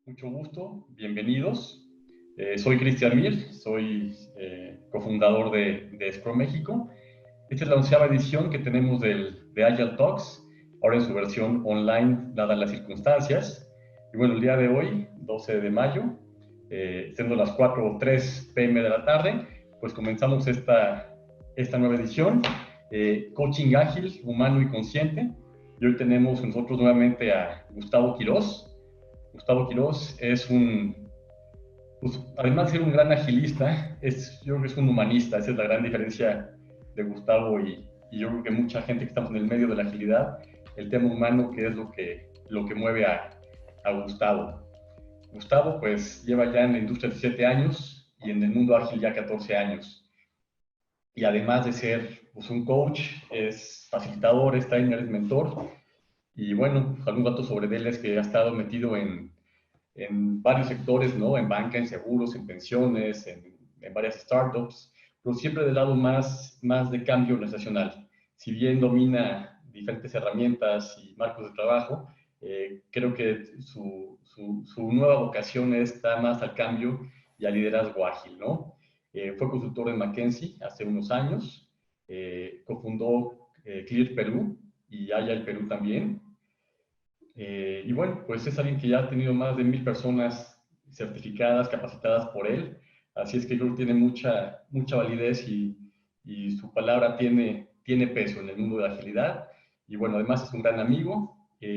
Mucho gusto, bienvenidos. Soy Cristian Mir, soy cofundador de Scrum México. Esta es la 11ª edición que tenemos de Agile Talks, ahora en su versión online, dadas las circunstancias. Y bueno, el día de hoy, 12 de mayo, siendo las 4:03 p.m. de la tarde, pues comenzamos esta nueva edición, Coaching Ágil, Humano y Consciente. Y hoy tenemos nosotros nuevamente a Gustavo Quirós. Gustavo Quirós es pues, además de ser un gran agilista, yo creo que es un humanista. Esa es la gran diferencia de Gustavo y yo creo que mucha gente que estamos en el medio de la agilidad, el tema humano, que es lo que mueve a Gustavo. Gustavo pues lleva ya en la industria 17 años y en el mundo ágil ya 14 años. Y además de ser pues, un coach, es facilitador, es trainer, es mentor. Y bueno, algún dato sobre él es que ha estado metido en varios sectores, ¿no? En banca, en seguros, en pensiones, en varias startups, pero siempre del lado más de cambio organizacional. Si bien domina diferentes herramientas y marcos de trabajo, creo que su nueva vocación está más al cambio y al liderazgo ágil, ¿no? Fue consultor en McKinsey hace unos años, cofundó Clear Perú y Agile Perú también. Y bueno, pues es alguien que ya ha tenido más de 1000 personas certificadas, capacitadas por él. Así es que creo que tiene mucha validez y su palabra tiene peso en el mundo de la agilidad. Y bueno, además es un gran amigo.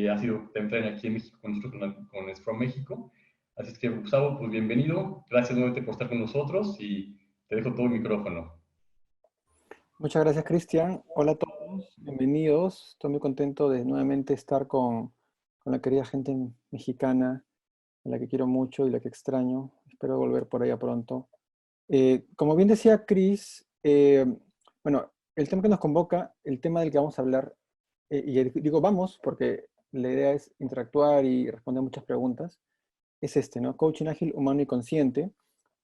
Ha sido temprano aquí en México con nosotros, con Scrum México. Así es que, Gustavo, pues bienvenido. Gracias nuevamente por estar con nosotros y te dejo todo el micrófono. Muchas gracias, Cristian. Hola a todos, bienvenidos. Estoy muy contento de nuevamente estar con la querida gente mexicana, a la que quiero mucho y la que extraño. Espero volver por allá pronto. Como bien decía Chris, bueno, el tema que nos convoca, el tema del que vamos a hablar, y digo vamos porque la idea es interactuar y responder muchas preguntas, es este, ¿no? Coaching ágil, humano y consciente.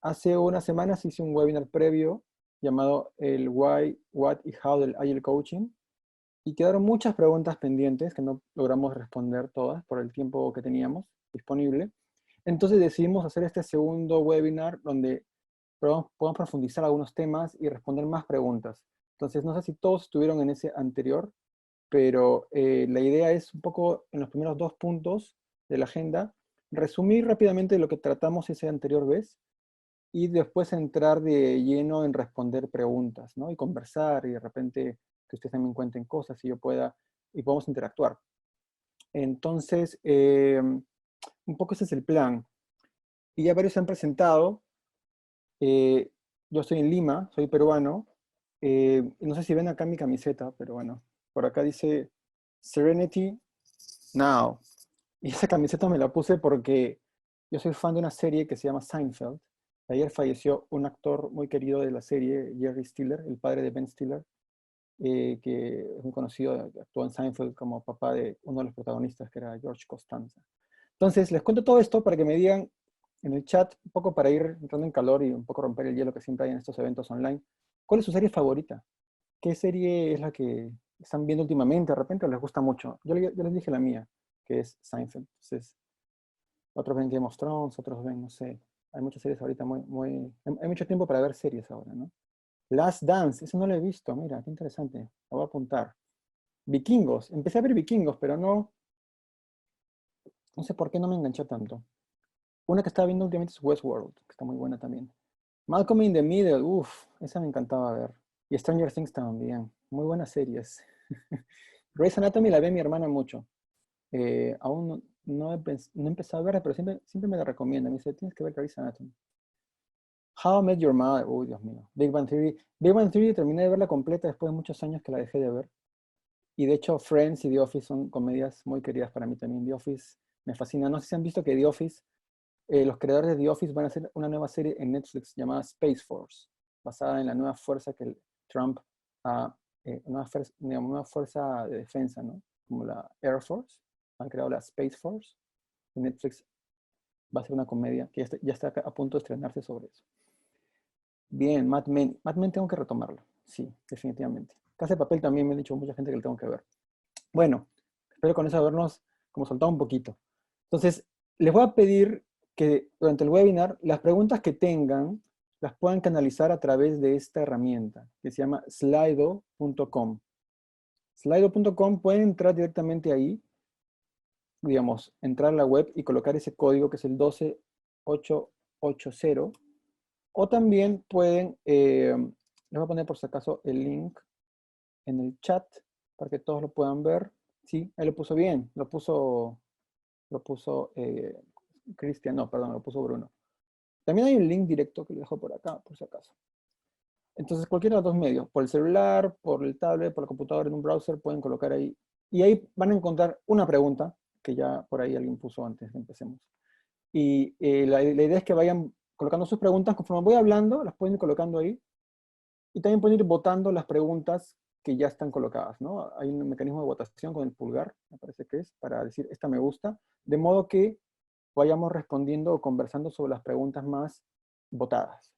Hace unas semanas hice un webinar previo llamado el Why, What y How del Agile Coaching, y quedaron muchas preguntas pendientes que no logramos responder todas por el tiempo que teníamos disponible. Entonces decidimos hacer este segundo webinar donde podamos profundizar algunos temas y responder más preguntas. Entonces no sé si todos estuvieron en ese anterior, pero la idea es un poco en los primeros 2 puntos de la agenda, resumir rápidamente lo que tratamos esa anterior vez, y después entrar de lleno en responder preguntas, ¿no? Y conversar, y de repente que ustedes también cuenten cosas y yo pueda, y podamos interactuar. Entonces, un poco ese es el plan. Y ya varios se han presentado. Yo estoy en Lima, soy peruano. No sé si ven acá mi camiseta, pero bueno, por acá dice Serenity Now. Y esa camiseta me la puse porque yo soy fan de una serie que se llama Seinfeld. Ayer falleció un actor muy querido de la serie, Jerry Stiller, el padre de Ben Stiller, que es muy conocido, actuó en Seinfeld como papá de uno de los protagonistas, que era George Costanza. Entonces, les cuento todo esto para que me digan en el chat, un poco para ir entrando en calor y un poco romper el hielo que siempre hay en estos eventos online. ¿Cuál es su serie favorita? ¿Qué serie es la que están viendo últimamente? De repente les gusta mucho. Yo les dije la mía, que es Seinfeld. Entonces, otros ven Game of Thrones, otros ven, no sé. Hay muchas series ahorita hay mucho tiempo para ver series ahora, ¿no? Last Dance, eso no lo he visto, mira, qué interesante. Lo voy a apuntar. Vikingos, empecé a ver Vikingos, pero no sé por qué no me enganchó tanto. Una que estaba viendo últimamente es Westworld, que está muy buena también. Malcolm in the Middle, uff, esa me encantaba ver. Y Stranger Things también, muy buenas series. Grey's Anatomy la ve mi hermana mucho. Aún no he empezado a verla, pero siempre me la recomienda. Me dice, tienes que ver Grey's Anatomy. How I Met Your Mother, uy, Dios mío. Big Bang Theory. Big Bang Theory terminé de verla completa después de muchos años que la dejé de ver. Y de hecho, Friends y The Office son comedias muy queridas para mí también. The Office me fascina. No sé si han visto que The Office, los creadores de The Office van a hacer una nueva serie en Netflix llamada Space Force, basada en la nueva fuerza que Trump ha, una fuerza de defensa, ¿no? Como la Air Force. Han creado la Space Force. Y Netflix va a ser una comedia que ya está a punto de estrenarse sobre eso. Bien, Mad Men. Mad Men tengo que retomarlo. Sí, definitivamente. Casa de Papel también me ha dicho mucha gente que lo tengo que ver. Bueno, espero con eso habernos como soltado un poquito. Entonces, les voy a pedir que durante el webinar las preguntas que tengan las puedan canalizar a través de esta herramienta que se llama slido.com. Slido.com pueden entrar directamente ahí, digamos, entrar a la web y colocar ese código que es el 12880, o también pueden, les voy a poner por si acaso el link en el chat para que todos lo puedan ver. Sí, ahí lo puso bien, lo puso Cristian, no, perdón, lo puso Bruno. También hay un link directo que le dejo por acá, por si acaso. Entonces, cualquiera de los dos medios, por el celular, por el tablet, por la computadora, en un browser, pueden colocar ahí. Y ahí van a encontrar una pregunta, que ya por ahí alguien puso antes de que empecemos. Y la idea es que vayan colocando sus preguntas, conforme voy hablando, las pueden ir colocando ahí. Y también pueden ir votando las preguntas que ya están colocadas, ¿no? Hay un mecanismo de votación con el pulgar, me parece que es, para decir, esta me gusta, de modo que vayamos respondiendo o conversando sobre las preguntas más votadas.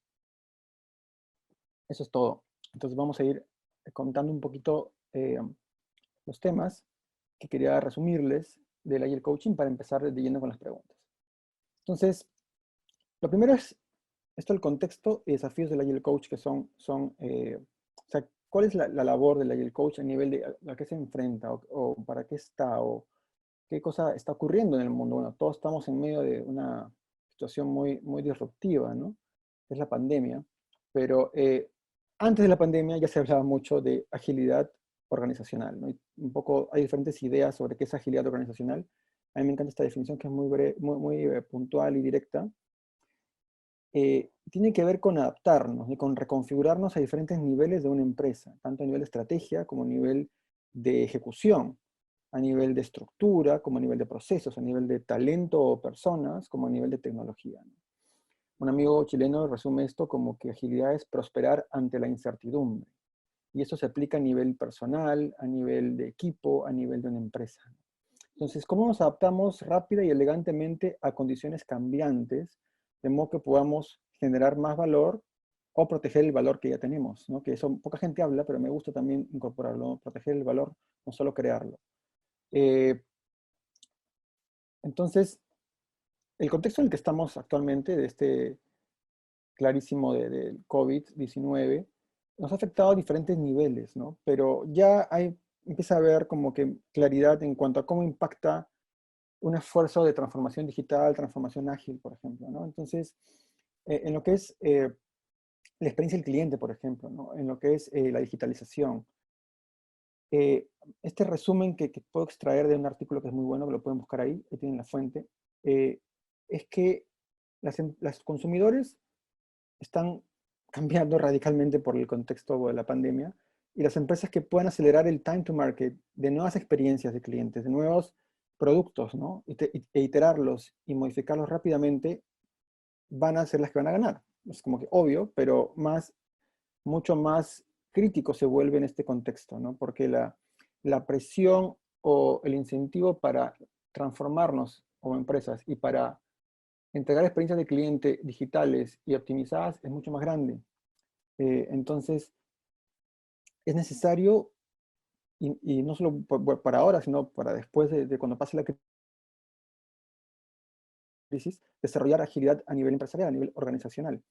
Eso es todo. Entonces vamos a ir contando un poquito los temas que quería resumirles del Agile Coaching para empezar de lleno con las preguntas. Entonces, lo primero es esto, el contexto y desafíos del Agile Coach, que o sea, ¿cuál es la labor del Agile Coach a nivel de a qué se enfrenta o para qué está o qué cosa está ocurriendo en el mundo? Bueno, todos estamos en medio de una situación muy, muy disruptiva, ¿no? Es la pandemia, pero antes de la pandemia ya se hablaba mucho de agilidad organizacional, ¿no? Y un poco hay diferentes ideas sobre qué es agilidad organizacional. A mí me encanta esta definición que es muy puntual y directa. Tiene que ver con adaptarnos y con reconfigurarnos a diferentes niveles de una empresa, tanto a nivel de estrategia como a nivel de ejecución, a nivel de estructura, como a nivel de procesos, a nivel de talento o personas, como a nivel de tecnología, ¿no? Un amigo chileno resume esto como que agilidad es prosperar ante la incertidumbre. Y eso se aplica a nivel personal, a nivel de equipo, a nivel de una empresa. Entonces, ¿cómo nos adaptamos rápida y elegantemente a condiciones cambiantes, de modo que podamos generar más valor o proteger el valor que ya tenemos, ¿no? Que eso poca gente habla, pero me gusta también incorporarlo, ¿no? Proteger el valor, no solo crearlo. Entonces, el contexto en el que estamos actualmente, de este clarísimo del COVID-19, nos ha afectado a diferentes niveles, ¿no? Pero ya empieza a haber como que claridad en cuanto a cómo impacta un esfuerzo de transformación digital, transformación ágil, por ejemplo, ¿no? Entonces, en lo que es la experiencia del cliente, por ejemplo, ¿no? En lo que es la digitalización. Eh, este resumen que puedo extraer de un artículo que es muy bueno, que lo pueden buscar ahí tienen la fuente, es que los consumidores están cambiando radicalmente por el contexto de la pandemia, y las empresas que puedan acelerar el time to market de nuevas experiencias de clientes, de nuevos productos, ¿no? E iterarlos y modificarlos rápidamente, van a ser las que van a ganar. Es como que obvio, pero mucho más crítico se vuelve en este contexto, ¿no? Porque la presión o el incentivo para transformarnos como empresas y para entregar experiencias de cliente digitales y optimizadas es mucho más grande. Entonces, es necesario, y no solo para ahora, sino para después de cuando pase la crisis, desarrollar agilidad a nivel empresarial, a nivel organizacional.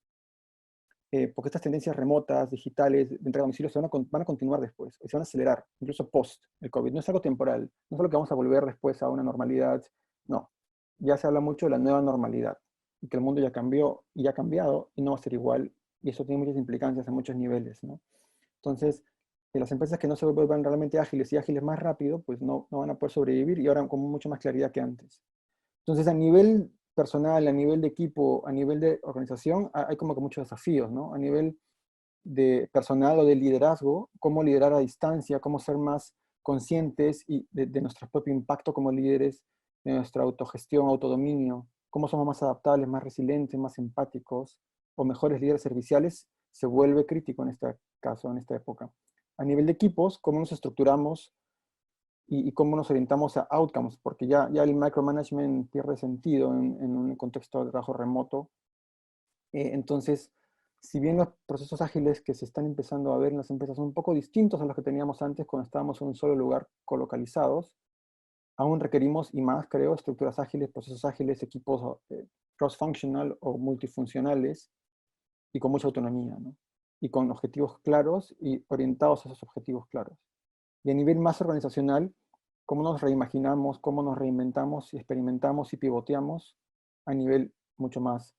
Porque estas tendencias remotas, digitales, de entrega a domicilio, van a continuar después, y se van a acelerar, incluso post el COVID. No es algo temporal, no es algo que vamos a volver después a una normalidad, no. Ya se habla mucho de la nueva normalidad, y que el mundo ya cambió, y ha cambiado, y no va a ser igual, y eso tiene muchas implicancias a muchos niveles, ¿no? Entonces, las empresas que no se vuelvan realmente ágiles y ágiles más rápido, pues no van a poder sobrevivir, y ahora con mucha más claridad que antes. Entonces, a nivel personal, a nivel de equipo, a nivel de organización, hay como que muchos desafíos, ¿no? A nivel de personal o de liderazgo, cómo liderar a distancia, cómo ser más conscientes de nuestro propio impacto como líderes, de nuestra autogestión, autodominio, cómo somos más adaptables, más resilientes, más empáticos o mejores líderes serviciales, se vuelve crítico en este caso, en esta época. A nivel de equipos, cómo nos estructuramos y cómo nos orientamos a outcomes, porque ya el micromanagement pierde sentido en un contexto de trabajo remoto. Entonces, si bien los procesos ágiles que se están empezando a ver en las empresas son un poco distintos a los que teníamos antes cuando estábamos en un solo lugar colocalizados, aún requerimos, y más creo, estructuras ágiles, procesos ágiles, equipos cross-functional o multifuncionales y con mucha autonomía, ¿no? Y con objetivos claros y orientados a esos objetivos claros. Y a nivel más organizacional, cómo nos reimaginamos, cómo nos reinventamos y experimentamos y pivoteamos a nivel mucho más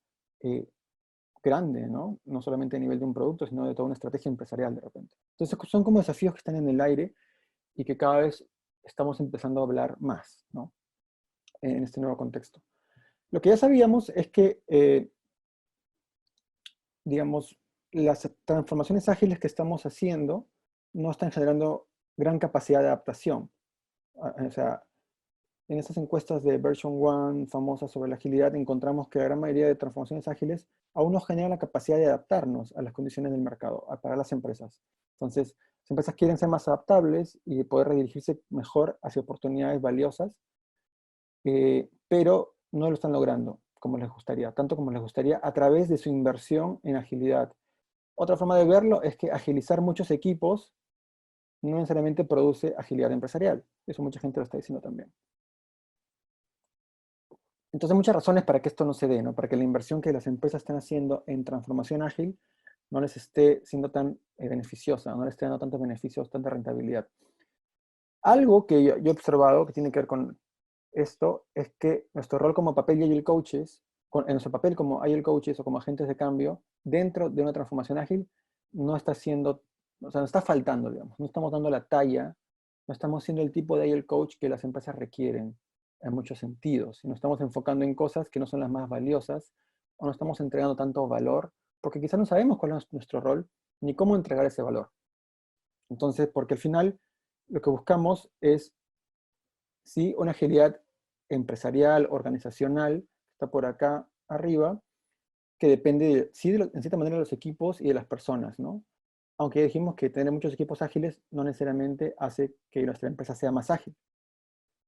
grande, ¿no? No solamente a nivel de un producto, sino de toda una estrategia empresarial de repente. Entonces son como desafíos que están en el aire y que cada vez estamos empezando a hablar más, ¿no? En este nuevo contexto. Lo que ya sabíamos es que, digamos, las transformaciones ágiles que estamos haciendo no están generando gran capacidad de adaptación. O sea, en estas encuestas de version 1 famosas sobre la agilidad, encontramos que la gran mayoría de transformaciones ágiles aún no generan la capacidad de adaptarnos a las condiciones del mercado, para las empresas. Entonces, las empresas quieren ser más adaptables y poder redirigirse mejor hacia oportunidades valiosas, pero no lo están logrando como les gustaría, tanto como les gustaría a través de su inversión en agilidad. Otra forma de verlo es que agilizar muchos equipos no necesariamente produce agilidad empresarial. Eso mucha gente lo está diciendo también. Entonces, hay muchas razones para que esto no se dé, ¿no? Para que la inversión que las empresas están haciendo en transformación ágil no les esté siendo tan beneficiosa, no les esté dando tantos beneficios, tanta rentabilidad. Algo que yo he observado que tiene que ver con esto es que nuestro rol como papel y agile coaches, en nuestro papel como agile coaches o como agentes de cambio, dentro de una transformación ágil, no está siendo, o sea, nos está faltando, digamos, no estamos dando la talla, no estamos siendo el tipo de agile coach que las empresas requieren en muchos sentidos, y nos estamos enfocando en cosas que no son las más valiosas, o no estamos entregando tanto valor, porque quizás no sabemos cuál es nuestro rol, ni cómo entregar ese valor. Entonces, porque al final lo que buscamos es, sí, una agilidad empresarial, organizacional, que está por acá arriba, que depende, sí, en cierta manera de los equipos y de las personas, ¿no? Aunque dijimos que tener muchos equipos ágiles no necesariamente hace que nuestra empresa sea más ágil.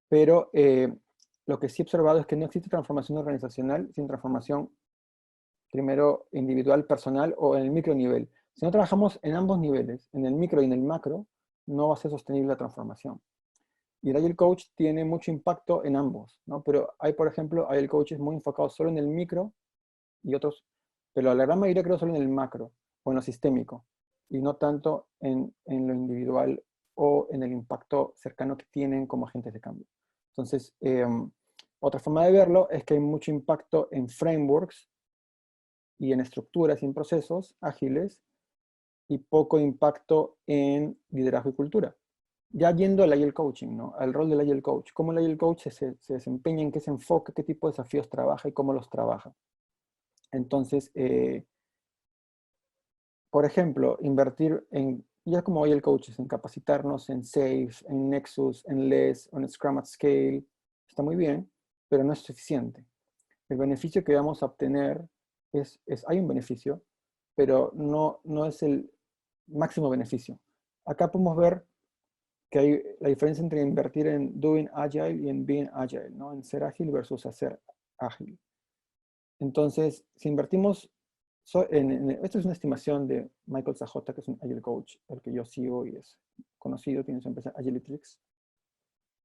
Pero lo que sí he observado es que no existe transformación organizacional sin transformación, primero, individual, personal o en el micro nivel. Si no trabajamos en ambos niveles, en el micro y en el macro, no va a ser sostenible la transformación. Y el Agile Coach tiene mucho impacto en ambos, ¿no? Pero hay, por ejemplo, Agile Coaches muy enfocados solo en el micro y otros, pero la gran mayoría creo solo en el macro o en lo sistémico y no tanto en lo individual o en el impacto cercano que tienen como agentes de cambio. Entonces, otra forma de verlo es que hay mucho impacto en frameworks y en estructuras y en procesos ágiles y poco impacto en liderazgo y cultura. Ya yendo al Agile Coaching, ¿no? Al rol del Agile Coach. ¿Cómo el Agile Coach se desempeña, en qué se enfoca, qué tipo de desafíos trabaja y cómo los trabaja? Entonces, por ejemplo, invertir en, ya como Agile Coaches, en capacitarnos en SAFe, en Nexus, en LESS, en Scrum at Scale, está muy bien, pero no es suficiente. El beneficio que vamos a obtener hay un beneficio, pero no es el máximo beneficio. Acá podemos ver que hay la diferencia entre invertir en doing agile y en being agile, ¿no? En ser ágil versus hacer ágil. Entonces, si invertimos, esto es una estimación de Michael Zajota, que es un agile coach, el que yo sigo y es conocido, tiene su empresa Agilitrix.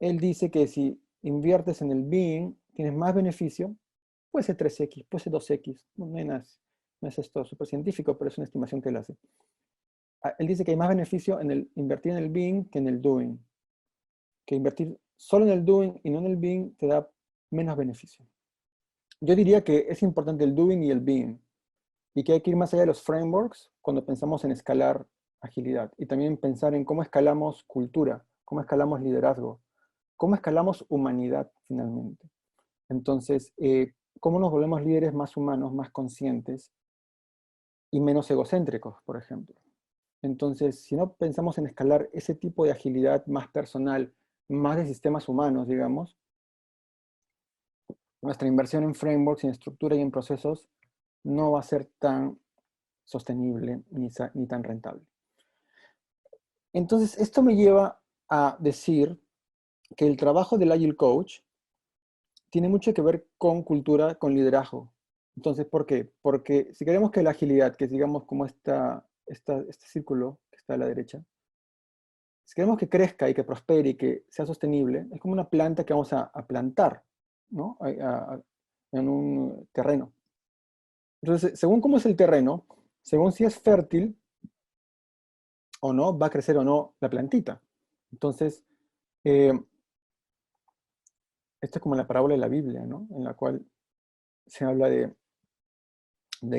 Él dice que si inviertes en el being, tienes más beneficio, puede ser 3x, puede ser 2x, no es esto súper científico, pero es una estimación que él hace. Él dice que hay más beneficio en el invertir en el being que en el doing. Que invertir solo en el doing y no en el being te da menos beneficio. Yo diría que es importante el doing y el being, y que hay que ir más allá de los frameworks cuando pensamos en escalar agilidad, y también pensar en cómo escalamos cultura, cómo escalamos liderazgo, cómo escalamos humanidad finalmente. Entonces, cómo nos volvemos líderes más humanos, más conscientes y menos egocéntricos, por ejemplo. Entonces, si no pensamos en escalar ese tipo de agilidad más personal, más de sistemas humanos, digamos, nuestra inversión en frameworks, en estructura y en procesos no va a ser tan sostenible ni tan rentable. Entonces, esto me lleva a decir que el trabajo del Agile Coach tiene mucho que ver con cultura, con liderazgo. Entonces, ¿por qué? Porque si queremos que la agilidad, que es digamos como este círculo que está a la derecha, si queremos que crezca y que prospere y que sea sostenible, es como una planta que vamos a plantar, ¿no? en un terreno. Entonces, según cómo es el terreno, según si es fértil o no, va a crecer o no la plantita. Entonces, esto es como la parábola de la Biblia, ¿no? En la cual se habla de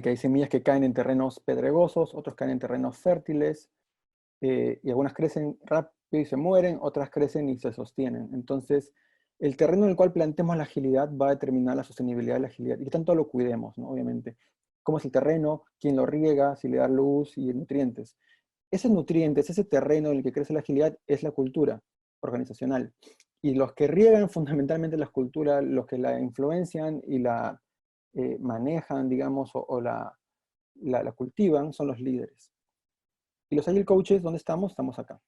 que hay semillas que caen en terrenos pedregosos, otros caen en terrenos fértiles, y algunas crecen rápido y se mueren, otras crecen y se sostienen. Entonces, el terreno en el cual plantemos la agilidad va a determinar la sostenibilidad de la agilidad, y que tanto lo cuidemos, ¿no? Obviamente. ¿Cómo es el terreno? ¿Quién lo riega? Si le da luz y nutrientes. Esos nutrientes, ese terreno en el que crece la agilidad, es la cultura organizacional. Y los que riegan fundamentalmente la cultura, los que la influencian y la manejan, digamos, o la cultivan, son los líderes. Y los Agile Coaches, ¿dónde estamos? Estamos acá.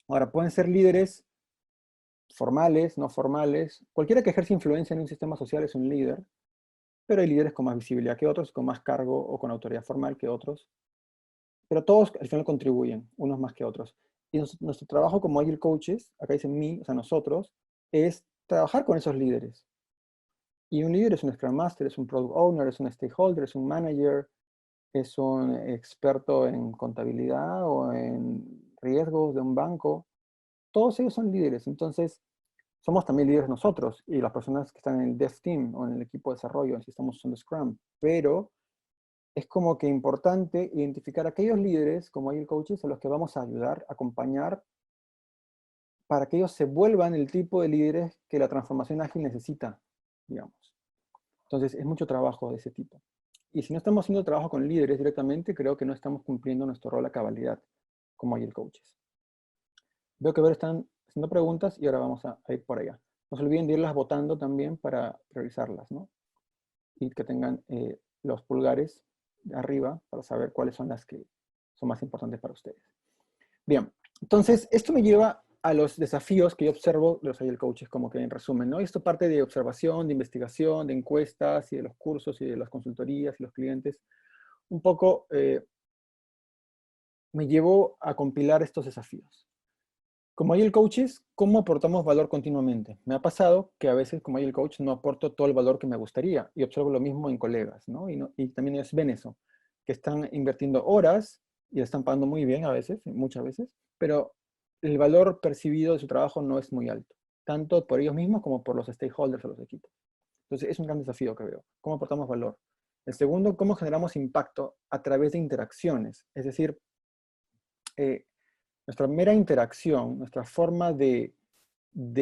Ahora, pueden ser líderes formales, no formales. Cualquiera que ejerce influencia en un sistema social es un líder, pero hay líderes con más visibilidad que otros, con más cargo o con autoridad formal que otros. Pero todos al final contribuyen, unos más que otros. Y nuestro trabajo como Agile Coaches, acá dicen mí, o sea, nosotros, es trabajar con esos líderes. Y un líder es un Scrum Master, es un Product Owner, es un Stakeholder, es un Manager, es un experto en contabilidad o en riesgos de un banco. Todos ellos son líderes. Entonces, somos también líderes nosotros y las personas que están en el Dev Team o en el equipo de desarrollo, si estamos usando Scrum. Pero es como que importante identificar aquellos líderes, como Agile Coaches, a los que vamos a ayudar, acompañar, para que ellos se vuelvan el tipo de líderes que la transformación ágil necesita, digamos. Entonces, es mucho trabajo de ese tipo. Y si no estamos haciendo trabajo con líderes directamente, creo que no estamos cumpliendo nuestro rol a cabalidad como Agile Coaches. Veo que están haciendo preguntas y ahora vamos a ir por allá. No se olviden de irlas votando también para priorizarlas, ¿no? Y que tengan los pulgares de arriba para saber cuáles son las que son más importantes para ustedes. Bien, entonces esto me lleva a los desafíos que yo observo de los Agile Coaches, como que en resumen, ¿no? Esto parte de observación, de investigación, de encuestas y de los cursos y de las consultorías y los clientes. Un poco me llevó a compilar estos desafíos. Como Agile Coaches, ¿cómo aportamos valor continuamente? Me ha pasado que a veces como Agile Coach no aporto todo el valor que me gustaría y observo lo mismo en colegas, ¿no? Y también ellos ven eso, que están invirtiendo horas y están pagando muy bien a veces, muchas veces, pero el valor percibido de su trabajo no es muy alto, tanto por ellos mismos como por los stakeholders o los equipos. Entonces es un gran desafío que veo. ¿Cómo aportamos valor? El segundo, ¿cómo generamos impacto a través de interacciones? Es decir, nuestra mera interacción, nuestra forma de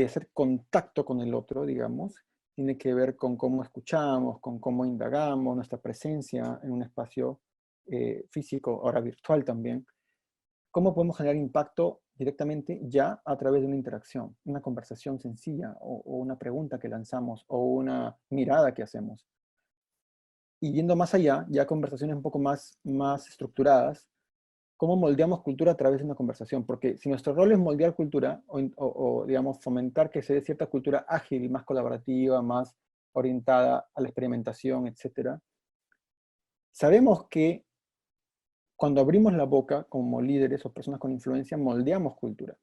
hacer contacto con el otro, digamos, tiene que ver con cómo escuchamos, con cómo indagamos, nuestra presencia en un espacio físico, ahora virtual también. ¿Cómo podemos generar impacto directamente ya a través de una interacción, una conversación sencilla o una pregunta que lanzamos o una mirada que hacemos? Y yendo más allá, ya conversaciones un poco más estructuradas, cómo moldeamos cultura a través de una conversación, porque si nuestro rol es moldear cultura digamos, fomentar que se dé cierta cultura ágil, más colaborativa, más orientada a la experimentación, etcétera, sabemos que cuando abrimos la boca como líderes o personas con influencia, moldeamos cultura.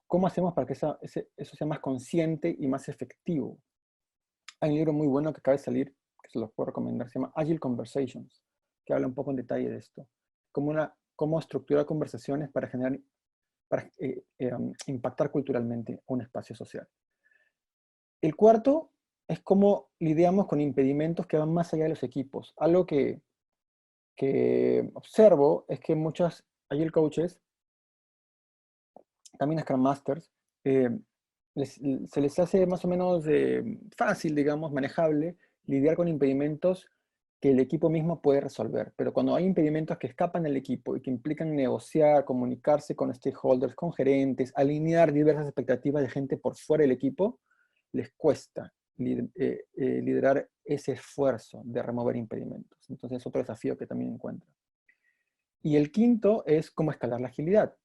¿Cómo hacemos para que eso sea más consciente y más efectivo? Hay un libro muy bueno que acaba de salir, que se los puedo recomendar, se llama Agile Conversations, que habla un poco en detalle de esto. Cómo estructurar conversaciones para generar impactar culturalmente un espacio social. El cuarto es cómo lidiamos con impedimentos que van más allá de los equipos. Algo que observo es que muchos Agile Coaches, también Scrum Masters, eh, se les hace más o menos fácil, digamos, manejable, lidiar con impedimentos que el equipo mismo puede resolver. Pero cuando hay impedimentos que escapan del equipo y que implican negociar, comunicarse con stakeholders, con gerentes, alinear diversas expectativas de gente por fuera del equipo, les cuesta liderar ese esfuerzo de remover impedimentos. Entonces es otro desafío que también encuentro. Y el quinto es cómo escalar la agilidad,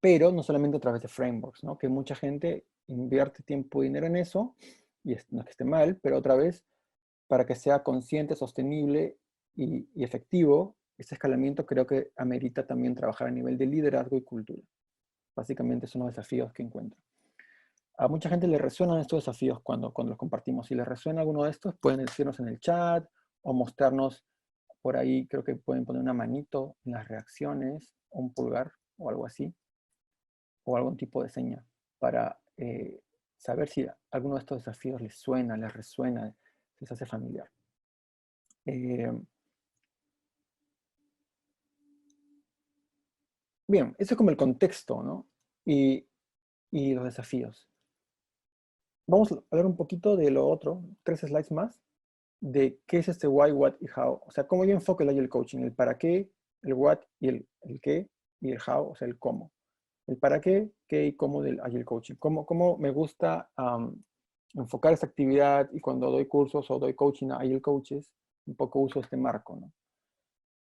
pero no solamente a través de frameworks, ¿no? Que mucha gente invierte tiempo y dinero en eso, y no es que esté mal, pero otra vez, para que sea consciente, sostenible y efectivo, este escalamiento creo que amerita también trabajar a nivel de liderazgo y cultura. Básicamente son los desafíos que encuentro. A mucha gente le resuenan estos desafíos cuando los compartimos. Si les resuena alguno de estos, pueden decirnos en el chat o mostrarnos por ahí. Creo que pueden poner una manito en las reacciones, o un pulgar o algo así, o algún tipo de seña para saber si alguno de estos desafíos les suena, les resuena, les hace familiar. Bien, eso es como el contexto, ¿no? Y los desafíos. Vamos a hablar un poquito de lo otro, 3 slides más, de qué es este why, what y how. O sea, cómo yo enfoco el Agile Coaching, el para qué, el what y el qué, y el how, o sea, el cómo. El para qué, qué y cómo del Agile Coaching. Cómo me gusta enfocar esta actividad, y cuando doy cursos o doy coaching a Agile Coaches, un poco uso este marco, ¿no?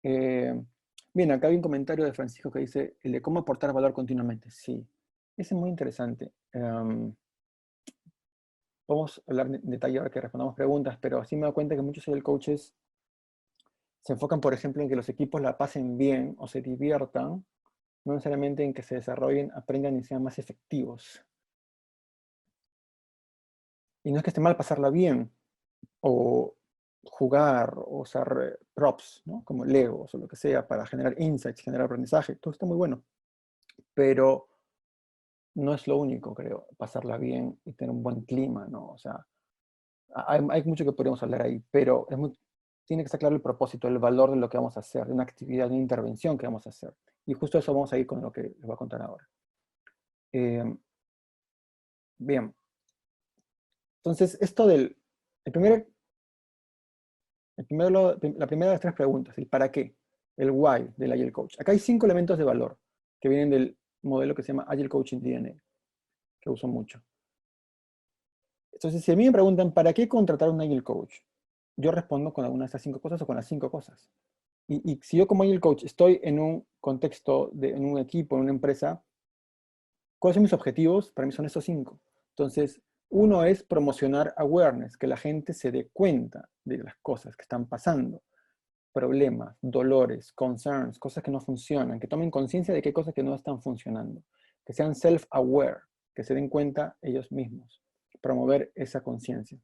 Bien, acá hay un comentario de Francisco que dice, el de cómo aportar valor continuamente. Sí, ese es muy interesante. Vamos a hablar en detalle ahora que respondamos preguntas, pero sí me doy cuenta que muchos Agile Coaches se enfocan, por ejemplo, en que los equipos la pasen bien o se diviertan, no necesariamente en que se desarrollen, aprendan y sean más efectivos. Y no es que esté mal pasarla bien, o jugar, o usar props, ¿no? Como Legos o lo que sea, para generar insights, generar aprendizaje. Todo está muy bueno. Pero no es lo único, creo, pasarla bien y tener un buen clima, ¿no? O sea, hay mucho que podríamos hablar ahí, pero tiene que estar claro el propósito, el valor de lo que vamos a hacer, de una actividad, de una intervención que vamos a hacer. Y justo eso vamos a ir con lo que les voy a contar ahora. Bien. Entonces, esto la primera de las 3 preguntas, el para qué, el why del Agile Coach. Acá hay 5 elementos de valor que vienen del modelo que se llama Agile Coaching DNA, que uso mucho. Entonces, si a mí me preguntan, ¿para qué contratar un Agile Coach? Yo respondo con alguna de estas 5 cosas o con las 5 cosas. Y si yo como Agile Coach estoy en un contexto, en un equipo, en una empresa, ¿cuáles son mis objetivos? Para mí son estos 5. Entonces, uno es promocionar awareness, que la gente se dé cuenta de las cosas que están pasando, problemas, dolores, concerns, cosas que no funcionan, que tomen conciencia de que hay cosas que no están funcionando, que sean self-aware, que se den cuenta ellos mismos, promover esa conciencia.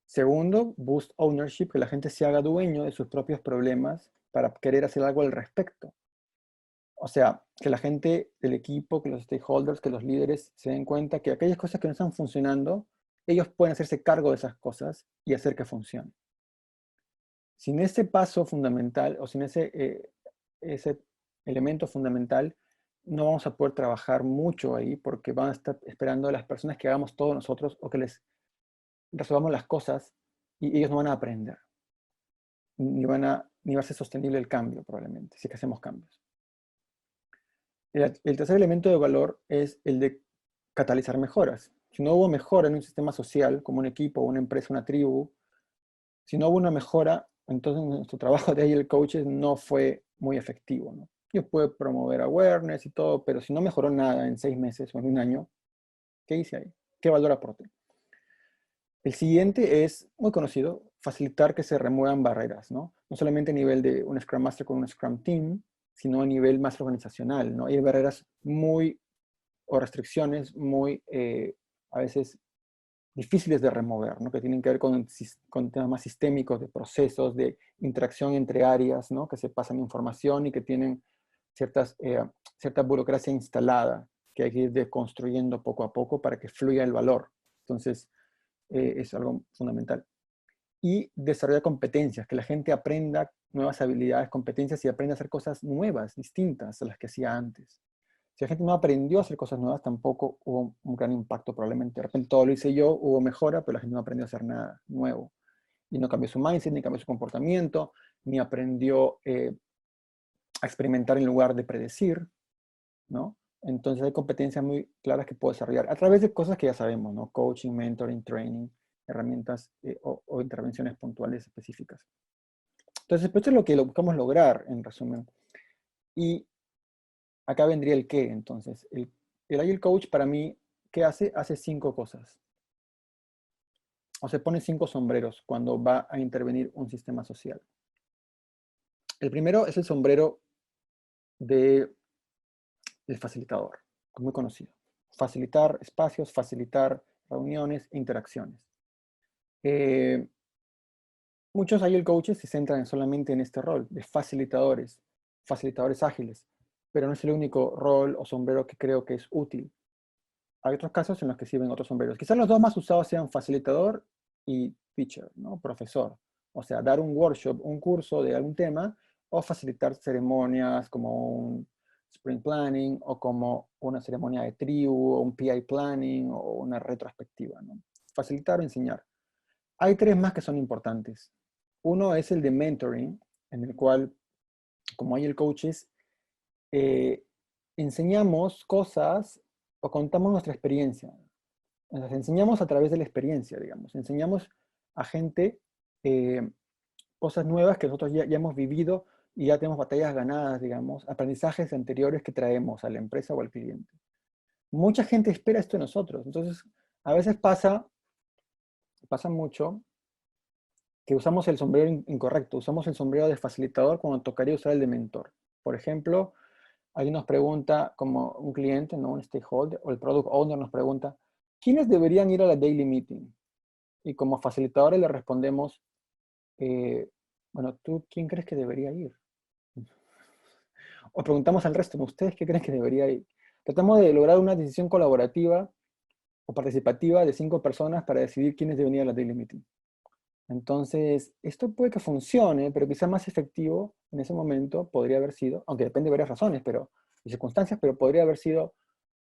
Segundo, boost ownership, que la gente se haga dueño de sus propios problemas para querer hacer algo al respecto. O sea, que la gente del equipo, que los stakeholders, que los líderes se den cuenta que aquellas cosas que no están funcionando, ellos pueden hacerse cargo de esas cosas y hacer que funcionen. Sin ese paso fundamental o sin ese elemento fundamental, no vamos a poder trabajar mucho ahí porque van a estar esperando a las personas que hagamos todos nosotros o que les resolvamos las cosas y ellos no van a aprender. Ni va a ser sostenible el cambio probablemente, si es que hacemos cambios. El tercer elemento de valor es el de catalizar mejoras. Si no hubo mejora en un sistema social, como un equipo, una empresa, una tribu, si no hubo una mejora, entonces nuestro trabajo de Agile Coaches no fue muy efectivo, ¿no? Yo puedo promover awareness y todo, pero si no mejoró nada en 6 meses o en un año, ¿qué hice ahí? ¿Qué valor aporté? El siguiente es muy conocido, facilitar que se remuevan barreras, ¿no? No solamente a nivel de un Scrum Master con un Scrum Team, sino a nivel más organizacional, ¿no? Hay barreras o restricciones muy, a veces, difíciles de remover, ¿no? Que tienen que ver con temas más sistémicos, de procesos, de interacción entre áreas, ¿no? Que se pasan información y que tienen cierta burocracia instalada que hay que ir deconstruyendo poco a poco para que fluya el valor. Entonces, es algo fundamental. Y desarrollar competencias, que la gente aprenda nuevas habilidades, competencias y aprenda a hacer cosas nuevas, distintas a las que hacía antes. Si la gente no aprendió a hacer cosas nuevas, tampoco hubo un gran impacto probablemente. De repente todo lo hice yo, hubo mejora, pero la gente no aprendió a hacer nada nuevo. Y no cambió su mindset, ni cambió su comportamiento, ni aprendió a experimentar en lugar de predecir, ¿no? Entonces hay competencias muy claras que puedo desarrollar a través de cosas que ya sabemos, ¿no? Coaching, mentoring, training, herramientas o intervenciones puntuales específicas. Entonces, esto es lo que buscamos lograr, en resumen. Y acá vendría el qué, entonces. El Agile Coach, para mí, ¿qué hace? Hace 5 cosas. O se pone 5 sombreros cuando va a intervenir un sistema social. El primero es el sombrero del facilitador, muy conocido. facilitar espacios, facilitar reuniones, interacciones. Muchos agile coaches se centran solamente en este rol de facilitadores, facilitadores ágiles, pero no es el único rol o sombrero que creo que es útil. Hay otros casos en los que sirven otros sombreros. Quizás los dos más usados sean facilitador y teacher, ¿no? Profesor. O sea, dar un workshop, un curso de algún tema, o facilitar ceremonias como un sprint planning, o como una ceremonia de tribu, o un PI planning, o una retrospectiva, ¿no? Facilitar o enseñar. Hay tres más que son importantes. Uno es el de mentoring, en el cual, como hay el coaches, enseñamos cosas o contamos nuestra experiencia. Las enseñamos a través de la experiencia, digamos. Enseñamos a gente cosas nuevas que nosotros ya hemos vivido y ya tenemos batallas ganadas, digamos, aprendizajes anteriores que traemos a la empresa o al cliente. Mucha gente espera esto de nosotros. Entonces, a veces pasa mucho que usamos el sombrero incorrecto. Usamos el sombrero de facilitador cuando tocaría usar el de mentor. Por ejemplo, alguien nos pregunta, como un cliente, ¿no? Un stakeholder, o el product owner nos pregunta, ¿quiénes deberían ir a la daily meeting? Y como facilitadores le respondemos, bueno, ¿tú quién crees que debería ir? O preguntamos al resto, ¿ustedes qué creen que debería ir? Tratamos de lograr una decisión colaborativa o participativa de 5 personas para decidir quiénes deben ir a la daily meeting. Entonces, esto puede que funcione, pero quizá más efectivo en ese momento podría haber sido, aunque depende de varias razones, pero, y circunstancias, pero podría haber sido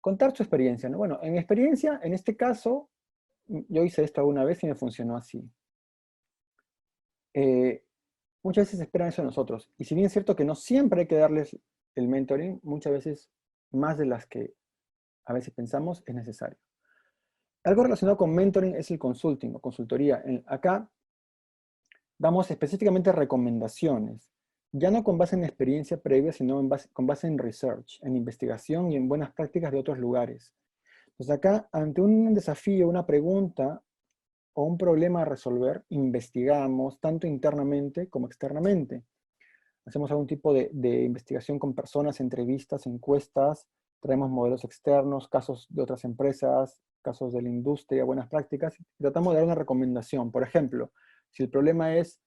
contar su experiencia, ¿no? Bueno, en mi experiencia, en este caso, yo hice esto alguna vez y me funcionó así. Muchas veces esperan eso de nosotros. Y si bien es cierto que no siempre hay que darles el mentoring, muchas veces, más de las que a veces pensamos, es necesario. Algo relacionado con mentoring es el consulting o consultoría. Acá damos específicamente recomendaciones, ya no con base en experiencia previa, sino con base en research, en investigación y en buenas prácticas de otros lugares. Pues acá, ante un desafío, una pregunta o un problema a resolver, investigamos tanto internamente como externamente. Hacemos algún tipo de investigación con personas, entrevistas, encuestas, traemos modelos externos, casos de otras empresas, casos de la industria, buenas prácticas, y tratamos de dar una recomendación. Por ejemplo, si el problema es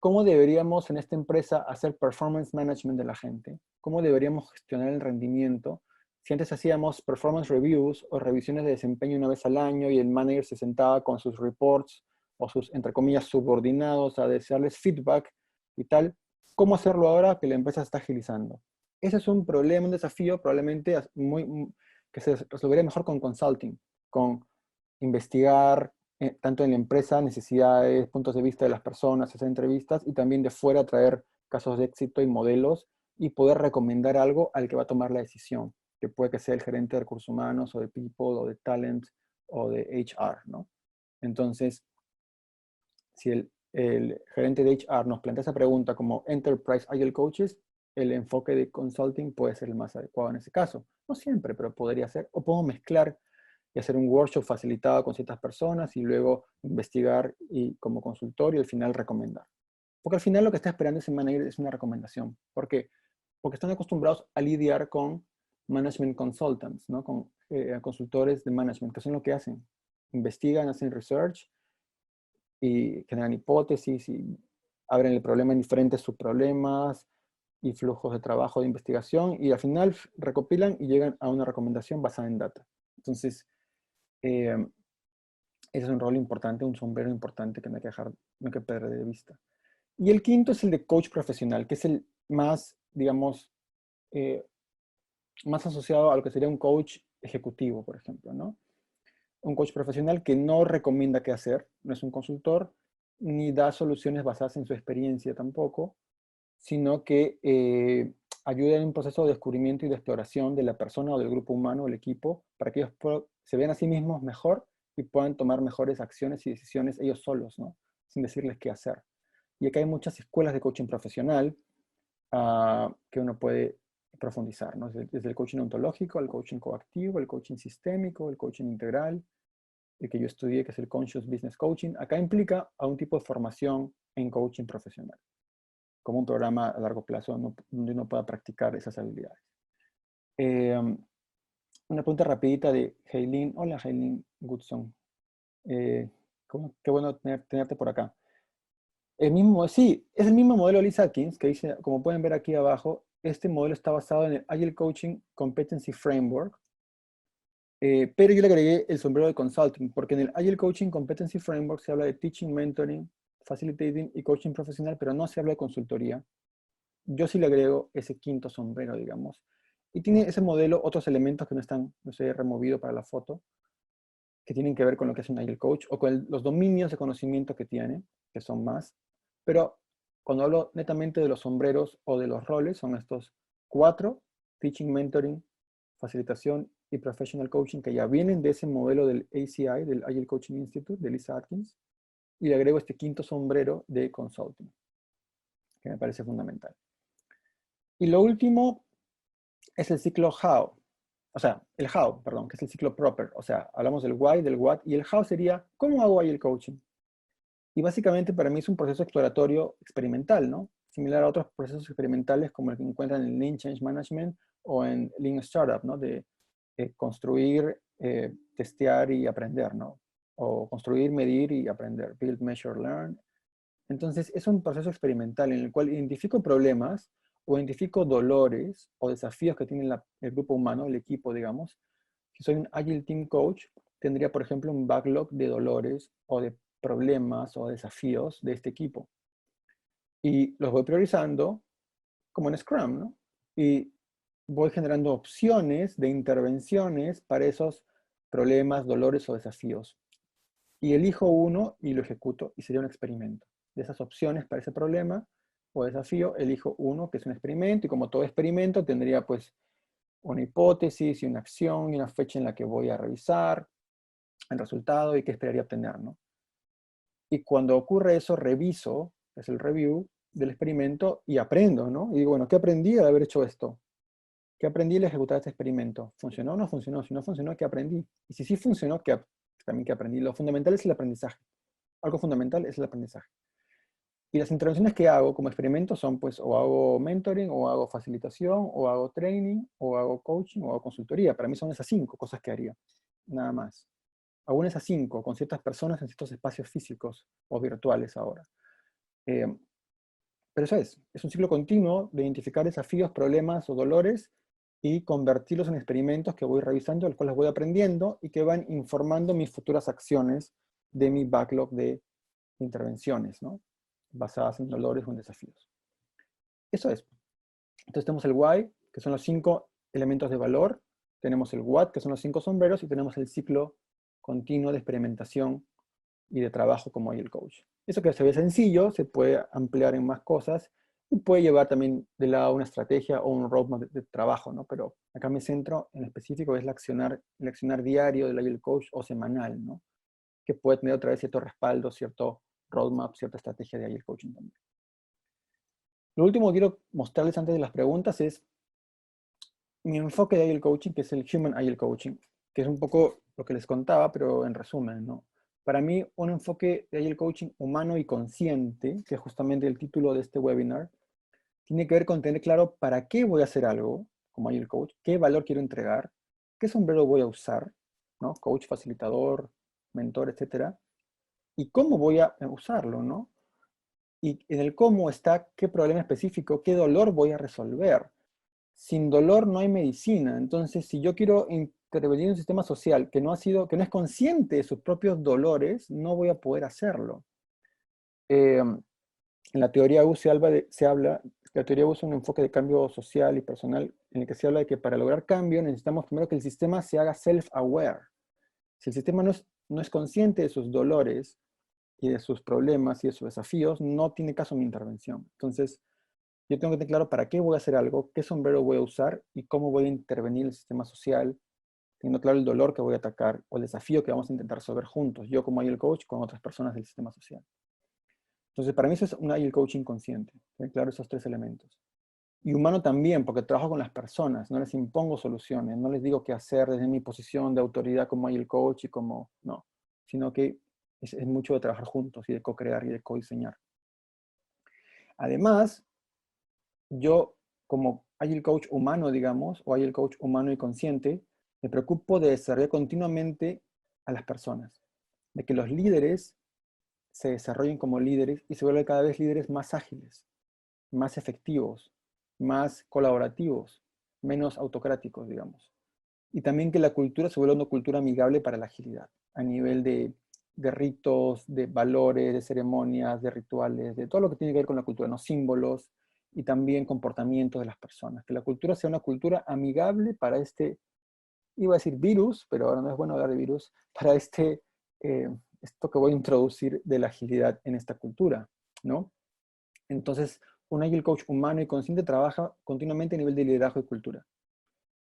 cómo deberíamos en esta empresa hacer performance management de la gente, cómo deberíamos gestionar el rendimiento. Si antes hacíamos performance reviews o revisiones de desempeño una vez al año y el manager se sentaba con sus reports o sus, entre comillas, subordinados a desearles feedback y tal, ¿cómo hacerlo ahora que la empresa se está agilizando? Ese es un problema, un desafío probablemente que se resolvería mejor con consulting, con investigar tanto en la empresa necesidades, puntos de vista de las personas, hacer entrevistas y también de fuera traer casos de éxito y modelos y poder recomendar algo al que va a tomar la decisión, que puede que sea el gerente de recursos humanos o de people o de talent o de HR, ¿no? Entonces, si el gerente de HR nos plantea esa pregunta como Enterprise Agile Coaches, el enfoque de consulting puede ser el más adecuado en ese caso. No siempre, pero podría ser. O podemos mezclar y hacer un workshop facilitado con ciertas personas y luego investigar y como consultor y al final recomendar. Porque al final lo que está esperando ese manager es una recomendación. ¿Por qué? Porque están acostumbrados a lidiar con management consultants, ¿no? Con consultores de management, que son lo que hacen. Investigan, hacen research y generan hipótesis y abren el problema en diferentes subproblemas y flujos de trabajo de investigación y al final recopilan y llegan a una recomendación basada en data. Entonces, ese es un rol importante, un sombrero importante que no hay que dejar, no hay que perder de vista. Y el quinto es el de coach profesional, que es el más, digamos, más asociado a lo que sería un coach ejecutivo, por ejemplo, ¿no? Un coach profesional que no recomienda qué hacer, no es un consultor, ni da soluciones basadas en su experiencia tampoco, sino que ayuda en un proceso de descubrimiento y de exploración de la persona o del grupo humano o el equipo para que ellos se vean a sí mismos mejor y puedan tomar mejores acciones y decisiones ellos solos, ¿no? Sin decirles qué hacer. Y acá hay muchas escuelas de coaching profesional que uno puede profundizar, ¿no? Desde el coaching ontológico, el coaching coactivo, el coaching sistémico, el coaching integral, el que yo estudié, que es el Conscious Business Coaching. Acá implica a un tipo de formación en coaching profesional, como un programa a largo plazo donde uno pueda practicar esas habilidades. Una pregunta rapidita de Heilin. Hola, Heilin Goodson. Qué bueno tenerte por acá. Sí, es el mismo modelo Liz Atkins, que dice, como pueden ver aquí abajo, este modelo está basado en el Agile Coaching Competency Framework, pero yo le agregué el sombrero de consulting, porque en el Agile Coaching Competency Framework se habla de teaching, mentoring, facilitating y coaching profesional, pero no se habla de consultoría. Yo sí le agrego ese quinto sombrero, digamos. Y tiene ese modelo otros elementos que no están, no sé, removido para la foto, que tienen que ver con lo que es un Agile Coach o con los dominios de conocimiento que tiene, que son más. Pero cuando hablo netamente de los sombreros o de los roles, son estos cuatro: Teaching, Mentoring, Facilitación y Professional Coaching, que ya vienen de ese modelo del ACI, del Agile Coaching Institute, de Lisa Atkins, y le agrego este quinto sombrero de Consulting, que me parece fundamental. Y lo último es el ciclo How. O sea, el How, perdón, que es el ciclo proper. O sea, hablamos del Why, del What, y el How sería, ¿cómo hago ahí el coaching? Y básicamente para mí es un proceso exploratorio experimental, ¿no? Similar a otros procesos experimentales como el que encuentran en Lean Change Management o en Lean Startup, ¿no? De construir, testear y aprender, ¿no? O construir, medir y aprender. Build, measure, learn. Entonces es un proceso experimental en el cual identifico problemas o identifico dolores o desafíos que tiene el grupo humano, el equipo, digamos. Si soy un Agile Team Coach, tendría, por ejemplo, un backlog de dolores o de problemas o desafíos de este equipo. Y los voy priorizando como en Scrum, ¿no? Y voy generando opciones de intervenciones para esos problemas, dolores o desafíos. Y elijo uno y lo ejecuto y sería un experimento. De esas opciones para ese problema o desafío, elijo uno que es un experimento y como todo experimento tendría pues una hipótesis y una acción y una fecha en la que voy a revisar el resultado y qué esperaría obtener, ¿no? Y cuando ocurre eso, reviso, es el review del experimento y aprendo, ¿no? Y digo, bueno, ¿qué aprendí al haber hecho esto? ¿Qué aprendí al ejecutar este experimento? ¿Funcionó o no funcionó? Si no funcionó, ¿qué aprendí? Y si sí funcionó, también qué aprendí? Lo fundamental es el aprendizaje. Algo fundamental es el aprendizaje. Y las intervenciones que hago como experimento son, pues, o hago mentoring, o hago facilitación, o hago training, o hago coaching, o hago consultoría. Para mí son esas 5 cosas que haría, nada más. Aún esas 5 con ciertas personas en ciertos espacios físicos o virtuales ahora. Eh, pero eso es un ciclo continuo de identificar desafíos, problemas o dolores y convertirlos en experimentos que voy revisando, los cuales voy aprendiendo y que van informando mis futuras acciones de mi backlog de intervenciones, ¿no? Basadas en dolores o en desafíos. Eso es. Entonces tenemos el why, que son los 5 elementos de valor, tenemos el what, que son los 5 sombreros, y tenemos el ciclo continuo de experimentación y de trabajo como Agile Coach. Eso que se ve sencillo, se puede ampliar en más cosas y puede llevar también de lado una estrategia o un roadmap de trabajo, ¿no? Pero acá me centro en específico, es el accionar diario del Agile Coach o semanal, ¿no? Que puede tener otra vez cierto respaldo, cierto roadmap, cierta estrategia de Agile Coaching también. Lo último que quiero mostrarles antes de las preguntas es mi enfoque de Agile Coaching, que es el Human Agile Coaching, que es un poco lo que les contaba, pero en resumen, ¿no? Para mí, un enfoque de Agile Coaching humano y consciente, que es justamente el título de este webinar, tiene que ver con tener claro para qué voy a hacer algo como Agile Coach, qué valor quiero entregar, qué sombrero voy a usar, ¿no? Coach, facilitador, mentor, etcétera, y cómo voy a usarlo, ¿no? Y en el cómo está qué problema específico, qué dolor voy a resolver. Sin dolor no hay medicina. Entonces, si yo quiero intervenir en un sistema social que no es consciente de sus propios dolores, no voy a poder hacerlo. En la teoría U la teoría U es un enfoque de cambio social y personal en el que se habla de que para lograr cambio necesitamos primero que el sistema se haga self-aware. Si el sistema no es consciente de sus dolores y de sus problemas y de sus desafíos, no tiene caso mi intervención. Entonces, yo tengo que tener claro para qué voy a hacer algo, qué sombrero voy a usar y cómo voy a intervenir en el sistema social, teniendo claro el dolor que voy a atacar o el desafío que vamos a intentar resolver juntos, yo como Agile Coach con otras personas del sistema social. Entonces, para mí eso es un Agile Coaching consciente, tener claro esos 3 elementos. Y humano también, porque trabajo con las personas, no les impongo soluciones, no les digo qué hacer desde mi posición de autoridad como Agile Coach y como, no, sino que es mucho de trabajar juntos y de co-crear y de co-diseñar. Además, yo como Agile Coach humano, digamos, o Agile Coach humano y consciente, Me preocupo de desarrollar continuamente a las personas, de que los líderes se desarrollen como líderes y se vuelvan cada vez líderes más ágiles, más efectivos, más colaborativos, menos autocráticos, digamos. Y también que la cultura se vuelva una cultura amigable para la agilidad, a nivel de ritos, de valores, de ceremonias, de rituales, de todo lo que tiene que ver con la cultura, ¿no? Símbolos y también comportamientos de las personas. Que la cultura sea una cultura amigable para este, iba a decir virus, pero ahora no es bueno hablar de virus, para esto que voy a introducir de la agilidad en esta cultura, ¿no? Entonces, un Agile Coach humano y consciente trabaja continuamente a nivel de liderazgo y cultura.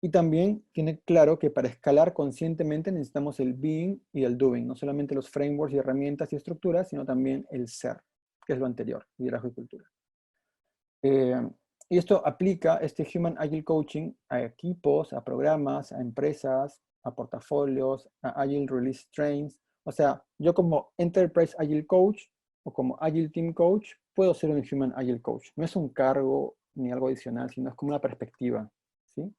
Y también tiene claro que para escalar conscientemente necesitamos el being y el doing, no solamente los frameworks y herramientas y estructuras, sino también el ser, que es lo anterior, liderazgo y cultura. Y esto aplica, este Human Agile Coaching, a equipos, a programas, a empresas, a portafolios, a Agile Release Trains. O sea, yo como Enterprise Agile Coach o como Agile Team Coach, puedo ser un Human Agile Coach. No es un cargo ni algo adicional, sino es como una perspectiva, ¿sí?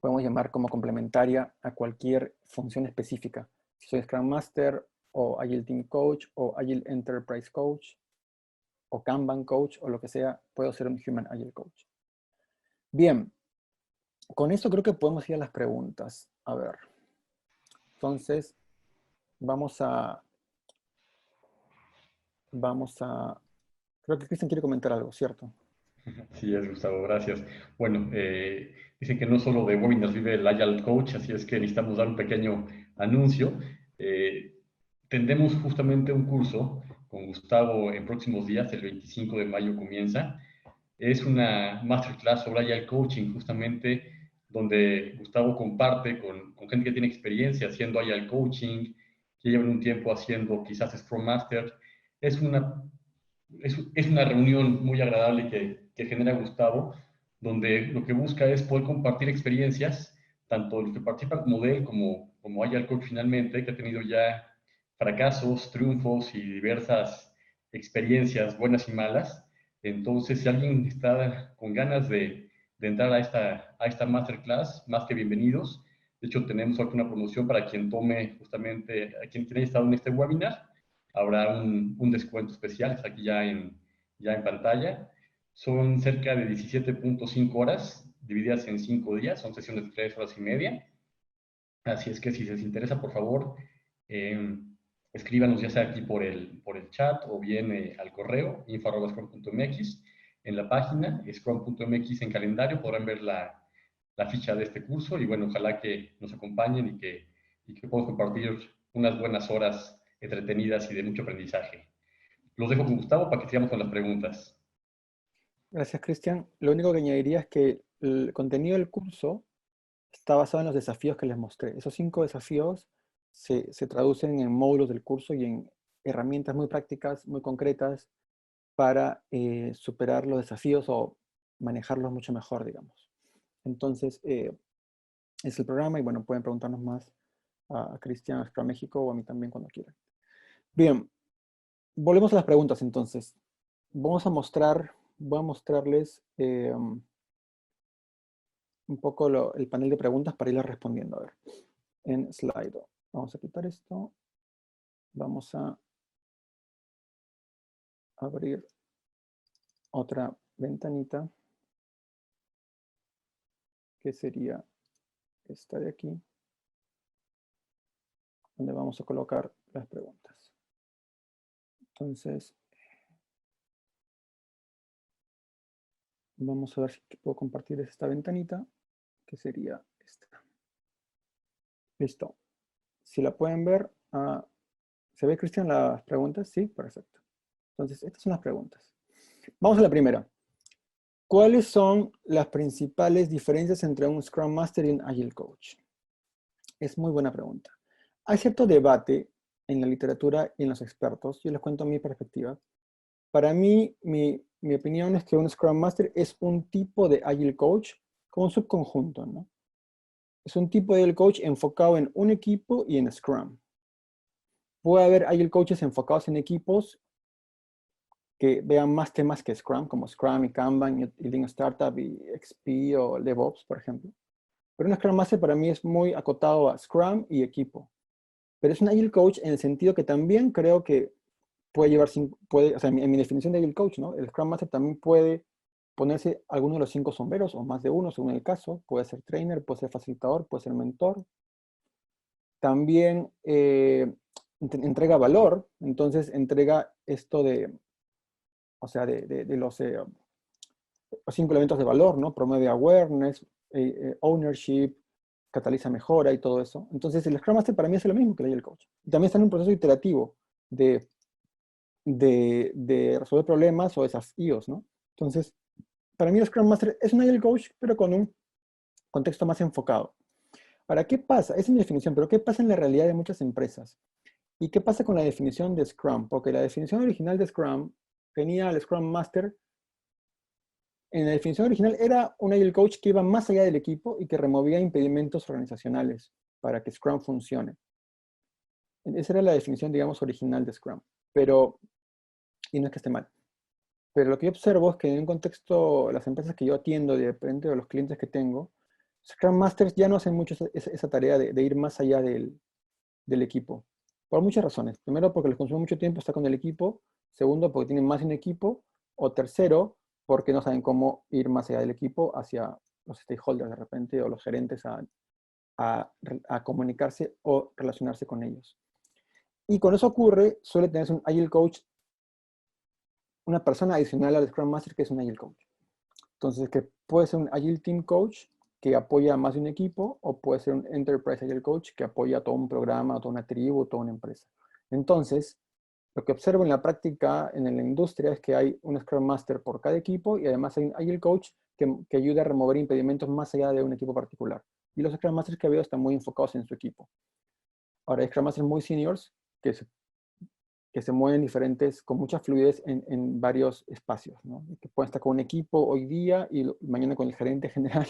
Podemos llamar como complementaria a cualquier función específica. Si soy Scrum Master o Agile Team Coach o Agile Enterprise Coach o Kanban Coach o lo que sea, puedo ser un Human Agile Coach. Bien, con esto creo que podemos ir a las preguntas. A ver, entonces creo que Cristian quiere comentar algo, ¿cierto? Sí, es Gustavo, gracias. Bueno, dicen que no solo de webinars vive el Agile Coach, así es que necesitamos dar un pequeño anuncio. Eh, Tendremos justamente un curso con Gustavo en próximos días, el 25 de mayo comienza. Es una masterclass sobre Agile Coaching, justamente donde Gustavo comparte con gente que tiene experiencia haciendo Agile Coaching, que llevan un tiempo haciendo quizás Scrum Master. Es una es una reunión muy agradable que genera Gustavo, donde lo que busca es poder compartir experiencias, tanto los que participan como de él, como Agile Coach finalmente, que ha tenido ya fracasos, triunfos y diversas experiencias buenas y malas. Entonces, si alguien está con ganas de entrar a esta masterclass, más que bienvenidos. De hecho, tenemos aquí una promoción para quien tome justamente, a quien haya estado en este webinar habrá un descuento especial, está aquí ya en pantalla. Son cerca de 17.5 horas, divididas en 5 días, son sesiones de 3 horas y media. Así es que si les interesa, por favor, escríbanos ya sea aquí por el chat o bien al correo info@scrum.mx. En la página scrum.mx en calendario podrán ver la ficha de este curso y bueno, ojalá que nos acompañen y que podamos compartir unas buenas horas entretenidas y de mucho aprendizaje. Los dejo con Gustavo para que sigamos con las preguntas. Gracias, Cristian. Lo único que añadiría es que el contenido del curso está basado en los desafíos que les mostré. Esos 5 desafíos se traducen en módulos del curso y en herramientas muy prácticas, muy concretas para superar los desafíos o manejarlos mucho mejor, digamos. Entonces, es el programa y bueno, pueden preguntarnos más a Cristian, a Scrum México o a mí también cuando quieran. Bien, volvemos a las preguntas entonces. Voy a mostrarles un poco el panel de preguntas para irlas respondiendo. A ver, en Slido. Vamos a quitar esto. Vamos a abrir otra ventanita, que sería esta de aquí, donde vamos a colocar las preguntas. Entonces, vamos a ver si puedo compartir esta ventanita, que sería esta. Listo. Si la pueden ver, ¿se ve, Cristian, las preguntas? Sí, perfecto. Entonces, estas son las preguntas. Vamos a la primera. ¿Cuáles son las principales diferencias entre un Scrum Master y un Agile Coach? Es muy buena pregunta. Hay cierto debate en la literatura y en los expertos. Yo les cuento mi perspectiva. Para mí, mi opinión es que un Scrum Master es un tipo de Agile Coach como un subconjunto, ¿no? Es un tipo de Agile Coach enfocado en un equipo y en Scrum. Puede haber Agile Coaches enfocados en equipos que vean más temas que Scrum, como Scrum y Kanban y Lean Startup y XP o DevOps, por ejemplo. Pero un Scrum Master para mí es muy acotado a Scrum y equipo. Pero es un Agile Coach en el sentido que también creo que puede llevar, o sea, en mi definición de Agile Coach, ¿no? El Scrum Master también puede ponerse alguno de los 5 sombreros, o más de uno, según el caso. Puede ser trainer, puede ser facilitador, puede ser mentor. También entrega valor, entonces entrega esto de, o sea, de los 5 elementos de valor, ¿no? Promueve awareness, ownership, cataliza mejora y todo eso. Entonces el Scrum Master para mí es lo mismo que el Agile Coach. Y también está en un proceso iterativo de resolver problemas o desafíos, ¿no? Entonces, para mí el Scrum Master es un Agile Coach, pero con un contexto más enfocado. Ahora, ¿qué pasa? Esa es mi definición, pero ¿qué pasa en la realidad de muchas empresas? ¿Y qué pasa con la definición de Scrum? Porque la definición original de Scrum tenía al Scrum Master. En la definición original era un Agile Coach que iba más allá del equipo y que removía impedimentos organizacionales para que Scrum funcione. Esa era la definición, digamos, original de Scrum. Pero, y no es que esté mal, pero lo que yo observo es que en un contexto, las empresas que yo atiendo, depende de los clientes que tengo, Scrum Masters ya no hacen mucho esa tarea de ir más allá del equipo. Por muchas razones. Primero, porque les consume mucho tiempo estar con el equipo. Segundo, porque tienen más de un equipo. O tercero, porque no saben cómo ir más allá del equipo hacia los stakeholders de repente o los gerentes a comunicarse o relacionarse con ellos. Y cuando eso ocurre, suele tener un Agile Coach, una persona adicional al Scrum Master que es un Agile Coach. Entonces, que puede ser un Agile Team Coach que apoya a más de un equipo, o puede ser un Enterprise Agile Coach que apoya a todo un programa, a toda una tribu, a toda una empresa. Entonces, lo que observo en la práctica, en la industria, es que hay un Scrum Master por cada equipo y además hay un Agile Coach que ayuda a remover impedimentos más allá de un equipo particular. Y los Scrum Masters que veo están muy enfocados en su equipo. Ahora, hay Scrum Masters muy seniors que se mueven diferentes, con mucha fluidez en varios espacios, ¿no? Que pueden estar con un equipo hoy día y mañana con el gerente general.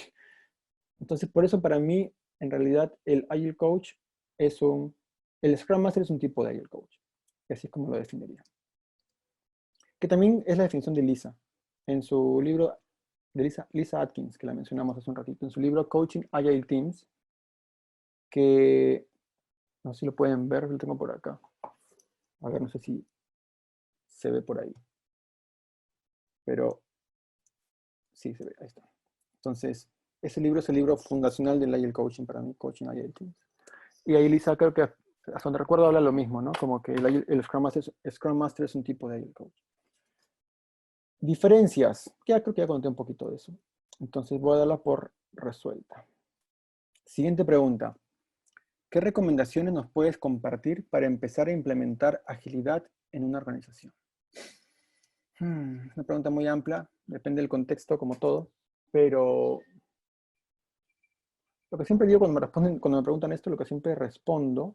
Entonces, por eso para mí, en realidad, el Agile Coach el Scrum Master es un tipo de Agile Coach. Y así es como lo definiría. Que también es la definición de Lisa. En su libro, de Lisa Atkins, que la mencionamos hace un ratito, en su libro Coaching Agile Teams, que no sé si lo pueden ver, lo tengo por acá. A ver, no sé si se ve por ahí. Pero sí, se ve, ahí está. Entonces, ese libro es el libro fundacional del Agile Coaching para mí, Coaching Agile Teams. Y ahí Lisa creo que, hasta donde recuerdo, habla lo mismo, ¿no? Como que el Scrum Master es un tipo de Agile Coach. Diferencias. Ya creo que ya conté un poquito de eso. Entonces voy a darla por resuelta. Siguiente pregunta. ¿Qué recomendaciones nos puedes compartir para empezar a implementar agilidad en una organización? Una pregunta muy amplia, depende del contexto como todo, pero lo que siempre digo cuando me preguntan esto, lo que siempre respondo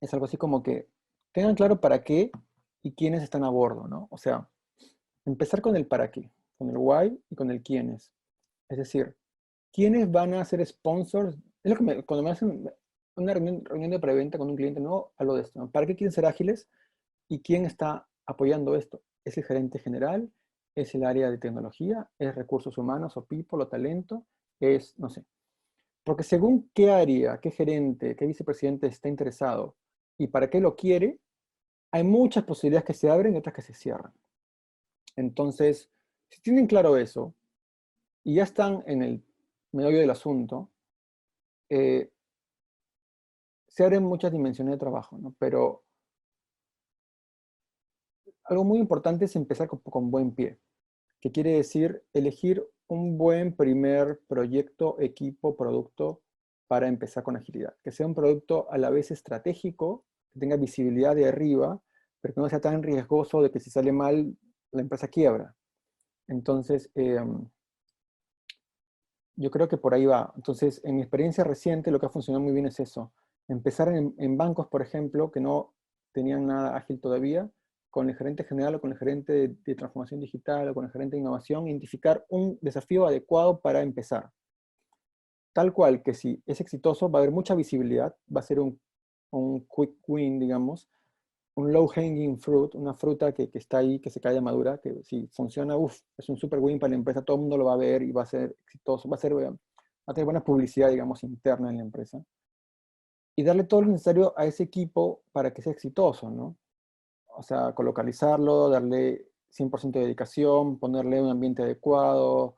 es algo así como que tengan claro para qué y quiénes están a bordo, ¿no? O sea, empezar con el para qué, con el why y con el quiénes. Es decir, ¿quiénes van a ser sponsors? Es lo que cuando me hacen una reunión de preventa con un cliente, no hablo de esto, ¿no? ¿Para qué quieren ser ágiles? ¿Y quién está apoyando esto? ¿Es el gerente general? ¿Es el área de tecnología? ¿Es recursos humanos o people o talento? Es, no sé. Porque según qué área, qué gerente, qué vicepresidente está interesado y para qué lo quiere, hay muchas posibilidades que se abren y otras que se cierran. Entonces, si tienen claro eso y ya están en el meollo del asunto, se abren muchas dimensiones de trabajo, ¿no? Pero algo muy importante es empezar con buen pie, que quiere decir elegir un buen primer proyecto, equipo, producto para empezar con agilidad. Que sea un producto a la vez estratégico, que tenga visibilidad de arriba, pero que no sea tan riesgoso de que si sale mal, la empresa quiebra. Entonces, yo creo que por ahí va. Entonces, en mi experiencia reciente, lo que ha funcionado muy bien es eso. Empezar en bancos, por ejemplo, que no tenían nada ágil todavía, con el gerente general o con el gerente de transformación digital o con el gerente de innovación, identificar un desafío adecuado para empezar. Tal cual que si es exitoso, va a haber mucha visibilidad, va a ser un quick win, digamos, un low hanging fruit, una fruta que está ahí, que se cae de madura, que si funciona, es un super win para la empresa, todo el mundo lo va a ver y va a ser exitoso, va a tener buena publicidad, digamos, interna en la empresa. Y darle todo lo necesario a ese equipo para que sea exitoso, ¿no? O sea, colocalizarlo, darle 100% de dedicación, ponerle un ambiente adecuado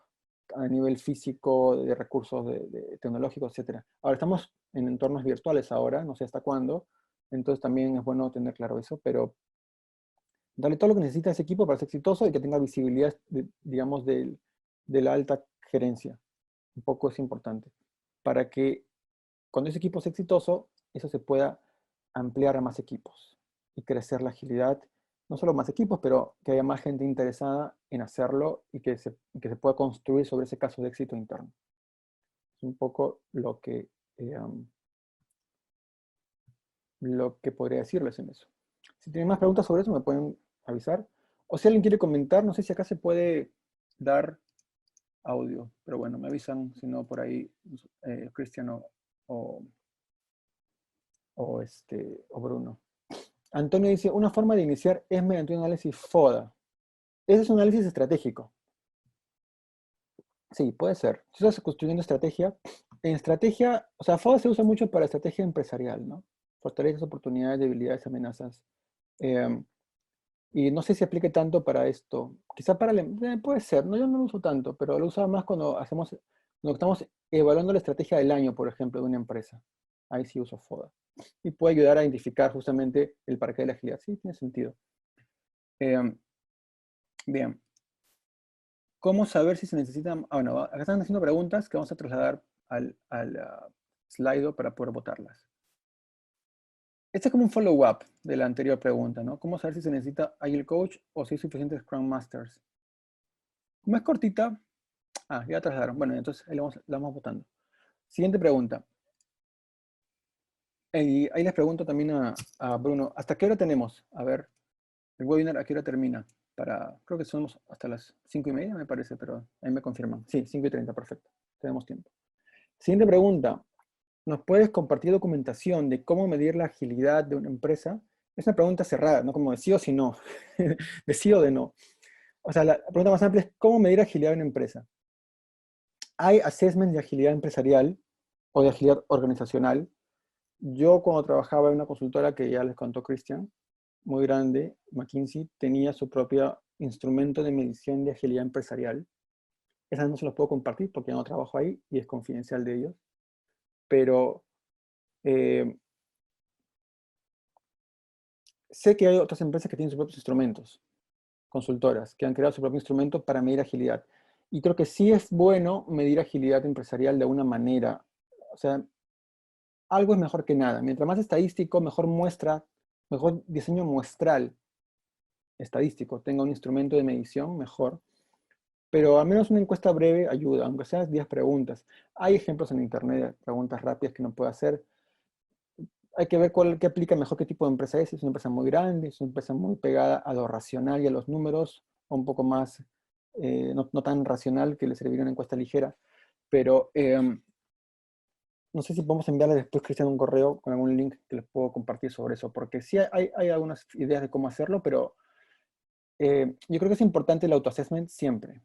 a nivel físico, de recursos tecnológicos, etc. Ahora, estamos en entornos virtuales ahora, no sé hasta cuándo, entonces también es bueno tener claro eso, pero darle todo lo que necesita ese equipo para ser exitoso y que tenga visibilidad, digamos, de la alta gerencia. Un poco es importante. Para que cuando ese equipo sea exitoso, eso se pueda ampliar a más equipos y crecer la agilidad. No solo más equipos, pero que haya más gente interesada en hacerlo y que se pueda construir sobre ese caso de éxito interno. Es un poco lo que podría decirles en eso. Si tienen más preguntas sobre eso, me pueden avisar. O si alguien quiere comentar, no sé si acá se puede dar audio, pero bueno, me avisan, si no por ahí, Cristiano o Bruno. Antonio dice, una forma de iniciar es mediante un análisis FODA. Ese es un análisis estratégico. Sí, puede ser. Si estás construyendo estrategia, en estrategia, o sea, FODA se usa mucho para estrategia empresarial, ¿no? Fortalezas, oportunidades, debilidades, amenazas. Y no sé si aplique tanto para esto. Quizá puede ser, no, yo no lo uso tanto, pero lo uso más cuando estamos evaluando la estrategia del año, por ejemplo, de una empresa. Ahí sí uso FODA. Y puede ayudar a identificar justamente el para qué de la agilidad. Sí, tiene sentido. Bien. ¿Cómo saber si se necesitan? Bueno, acá están haciendo preguntas que vamos a trasladar al Slido para poder votarlas. Este es como un follow-up de la anterior pregunta, ¿no? ¿Cómo saber si se necesita Agile Coach o si hay suficientes Scrum Masters? Como es cortita, ya trasladaron. Bueno, entonces ahí la vamos votando. Siguiente pregunta. Y ahí les pregunto también a Bruno, ¿hasta qué hora tenemos? A ver, el webinar, ¿a qué hora termina? Creo que somos hasta las 5:30, me parece, pero ahí me confirman. Sí, 5:30, perfecto. Tenemos tiempo. Siguiente pregunta. ¿Nos puedes compartir documentación de cómo medir la agilidad de una empresa? Es una pregunta cerrada, no como de sí o sí no, de sí o de no. O sea, la pregunta más amplia es ¿cómo medir agilidad de una empresa? Hay assessments de agilidad empresarial o de agilidad organizacional. Yo cuando trabajaba en una consultora que ya les contó Cristian, muy grande, McKinsey, tenía su propio instrumento de medición de agilidad empresarial. Esas no se los puedo compartir porque ya no trabajo ahí y es confidencial de ellos. Pero eh, sé que hay otras empresas que tienen sus propios instrumentos, consultoras, que han creado su propio instrumento para medir agilidad. Y creo que sí es bueno medir agilidad empresarial de alguna manera. O sea, algo es mejor que nada. Mientras más estadístico, mejor muestra, mejor diseño muestral estadístico, tenga un instrumento de medición, mejor. Pero al menos una encuesta breve ayuda, aunque sean 10 preguntas. Hay ejemplos en internet, preguntas rápidas que uno puede hacer. Hay que ver qué aplica mejor, qué tipo de empresa es. Si es una empresa muy grande, es una empresa muy pegada a lo racional y a los números, o un poco más, no tan racional, que le serviría una encuesta ligera. Pero no sé si podemos enviarles después, Cristian, un correo con algún link que les puedo compartir sobre eso, porque sí hay algunas ideas de cómo hacerlo, pero yo creo que es importante el autoassessment siempre.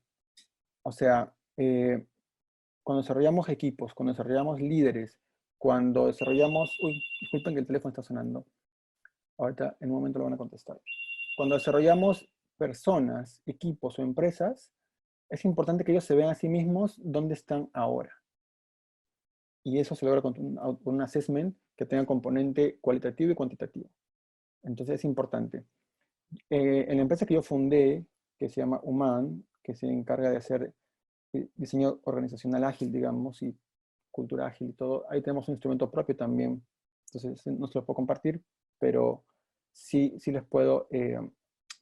O sea, cuando desarrollamos equipos, cuando desarrollamos líderes, cuando desarrollamos... Uy, disculpen que el teléfono está sonando. Ahorita en un momento lo van a contestar. Cuando desarrollamos personas, equipos o empresas, es importante que ellos se vean a sí mismos dónde están ahora. Y eso se logra con un assessment que tenga componente cualitativo y cuantitativo. Entonces es importante. En la empresa que yo fundé, que se llama Human, que se encarga de hacer diseño organizacional ágil, digamos, y cultura ágil y todo, ahí tenemos un instrumento propio también. Entonces no se lo puedo compartir, pero sí les puedo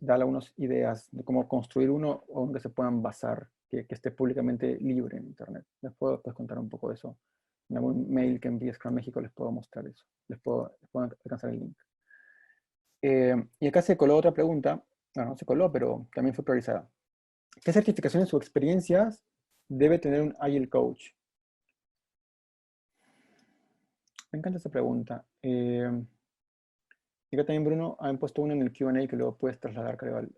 dar algunas ideas de cómo construir uno o donde se puedan basar, que esté públicamente libre en Internet. Les puedo después contar un poco de eso. En algún mail que envíe Scrum México les puedo mostrar eso. Les puedo alcanzar el link. Y acá se coló otra pregunta. No se coló, pero también fue priorizada. ¿Qué certificaciones o experiencias debe tener un Agile Coach? Me encanta esta pregunta. Y acá también Bruno ha puesto uno en el Q&A que luego puedes trasladar, creo, al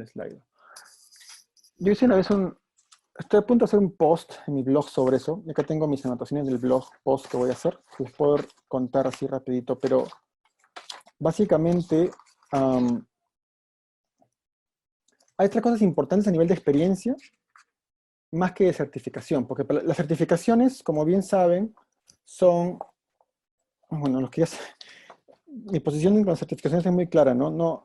slide. Yo hice una vez estoy a punto de hacer un post en mi blog sobre eso. Y acá tengo mis anotaciones del blog post que voy a hacer. Les puedo contar así rapidito, pero básicamente hay tres cosas importantes a nivel de experiencia, más que de certificación, porque las certificaciones, como bien saben, son, bueno, los que ya mi posición con las certificaciones es muy clara, ¿no? No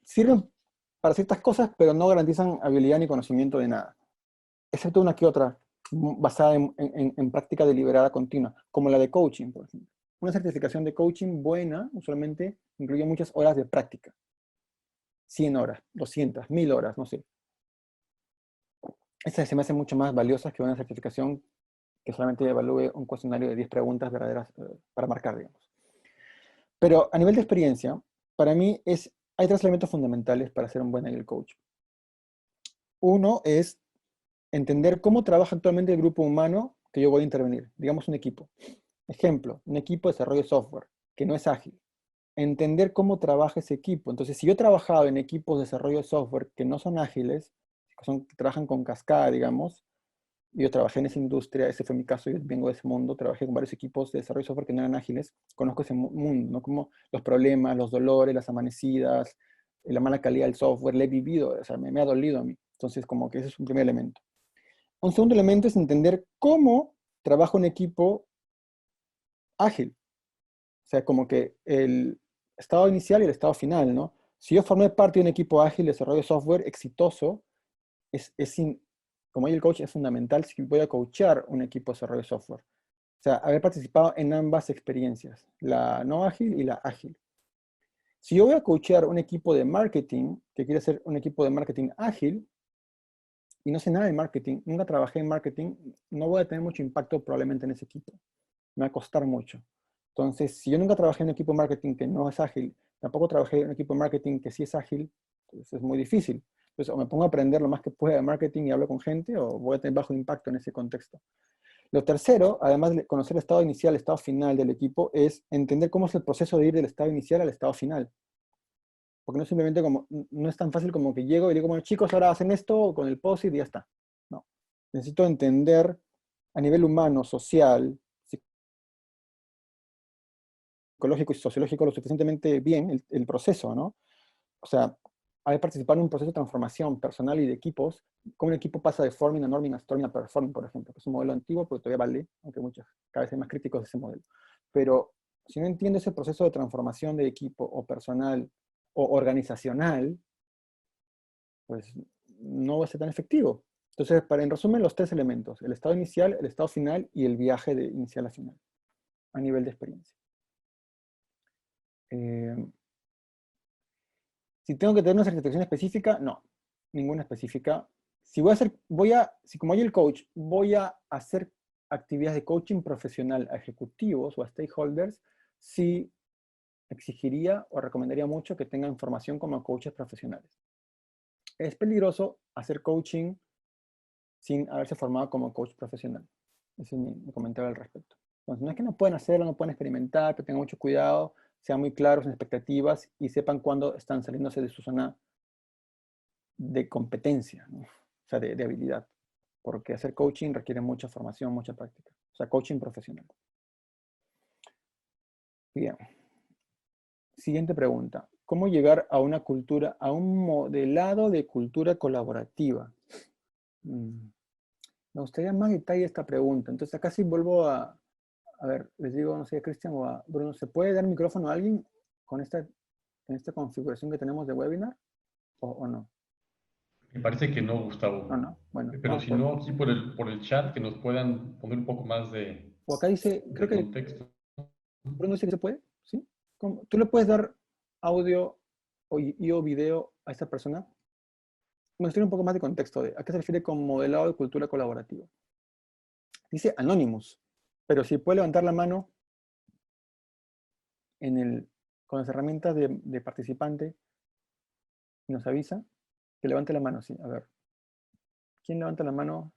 sirven para ciertas cosas, pero no garantizan habilidad ni conocimiento de nada, excepto una que otra, basada en práctica deliberada continua, como la de coaching, por ejemplo. Una certificación de coaching buena, usualmente, incluye muchas horas de práctica. 100 horas, 200, 1000 horas, no sé. Estas se me hacen mucho más valiosas que una certificación que solamente evalúe un cuestionario de 10 preguntas verdaderas para marcar, digamos. Pero a nivel de experiencia, para mí hay tres elementos fundamentales para ser un buen agile coach. Uno es entender cómo trabaja actualmente el grupo humano que yo voy a intervenir, digamos un equipo. Ejemplo, un equipo de desarrollo de software que no es ágil. Entender cómo trabaja ese equipo. Entonces, si yo he trabajado en equipos de desarrollo de software que no son ágiles, que trabajan con cascada, digamos, yo trabajé en esa industria, ese fue mi caso, yo vengo de ese mundo, trabajé con varios equipos de desarrollo de software que no eran ágiles, conozco ese mundo, ¿no? Como los problemas, los dolores, las amanecidas, la mala calidad del software, le he vivido, o sea, me ha dolido a mí. Entonces, como que ese es un primer elemento. Un segundo elemento es entender cómo trabaja un equipo ágil. O sea, como que el estado inicial y el estado final, ¿no? Si yo formé parte de un equipo ágil de desarrollo de software exitoso, como el coach es fundamental si voy a coachar un equipo de desarrollo de software. O sea, haber participado en ambas experiencias, la no ágil y la ágil. Si yo voy a coachar un equipo de marketing, que quiere ser un equipo de marketing ágil, y no sé nada de marketing, nunca trabajé en marketing, no voy a tener mucho impacto probablemente en ese equipo. Me va a costar mucho. Entonces, si yo nunca trabajé en un equipo de marketing que no es ágil, tampoco trabajé en un equipo de marketing que sí es ágil, pues es muy difícil. Entonces, o me pongo a aprender lo más que pueda de marketing y hablo con gente, o voy a tener bajo impacto en ese contexto. Lo tercero, además de conocer el estado inicial, el estado final del equipo, es entender cómo es el proceso de ir del estado inicial al estado final. Porque no simplemente no es tan fácil como que llego y digo, bueno, chicos, ahora hacen esto con el POSIT y ya está. No. Necesito entender a nivel humano, social, psicológico y sociológico lo suficientemente bien el proceso, ¿no? O sea, haber participado en un proceso de transformación personal y de equipos, como un equipo pasa de forming a norming a storming a performing, por ejemplo, que es un modelo antiguo, pero todavía vale, aunque muchos cada vez hay más críticos de ese modelo. Pero si no entiendo ese proceso de transformación de equipo o personal o organizacional, pues no va a ser tan efectivo. Entonces, en resumen, los tres elementos, el estado inicial, el estado final y el viaje de inicial a final, a nivel de experiencia. Si tengo que tener una certificación específica, no, ninguna específica. Si como yo el coach, voy a hacer actividades de coaching profesional a ejecutivos o a stakeholders, sí exigiría o recomendaría mucho que tengan formación como coaches profesionales. Es peligroso hacer coaching sin haberse formado como coach profesional. Ese es mi comentario al respecto. Entonces, no es que no pueden hacerlo, no pueden experimentar, pero tengan mucho cuidado, sean muy claros en expectativas y sepan cuándo están saliéndose de su zona de competencia, ¿no? O sea, de habilidad. Porque hacer coaching requiere mucha formación, mucha práctica. O sea, coaching profesional. Bien. Siguiente pregunta. ¿Cómo llegar a una cultura, a un modelado de cultura colaborativa? Me gustaría más detalle esta pregunta. Entonces, acá sí vuelvo a ver, les digo, no sé, a Cristian o a Bruno, ¿se puede dar micrófono a alguien con en esta configuración que tenemos de webinar o no? Me parece que no, No, Gustavo. no. Bueno, Pero si no, aquí por el chat, que nos puedan poner un poco más o acá dice, creo de que contexto. Bruno dice que se puede, ¿sí? ¿Tú le puedes dar audio o video a esta persona? Me gustaría un poco más de contexto de a qué se refiere con modelado de cultura colaborativa. Dice Anonymous, pero si puede levantar la mano con las herramientas de participante y nos avisa, que levante la mano, sí. A ver, ¿quién levanta la mano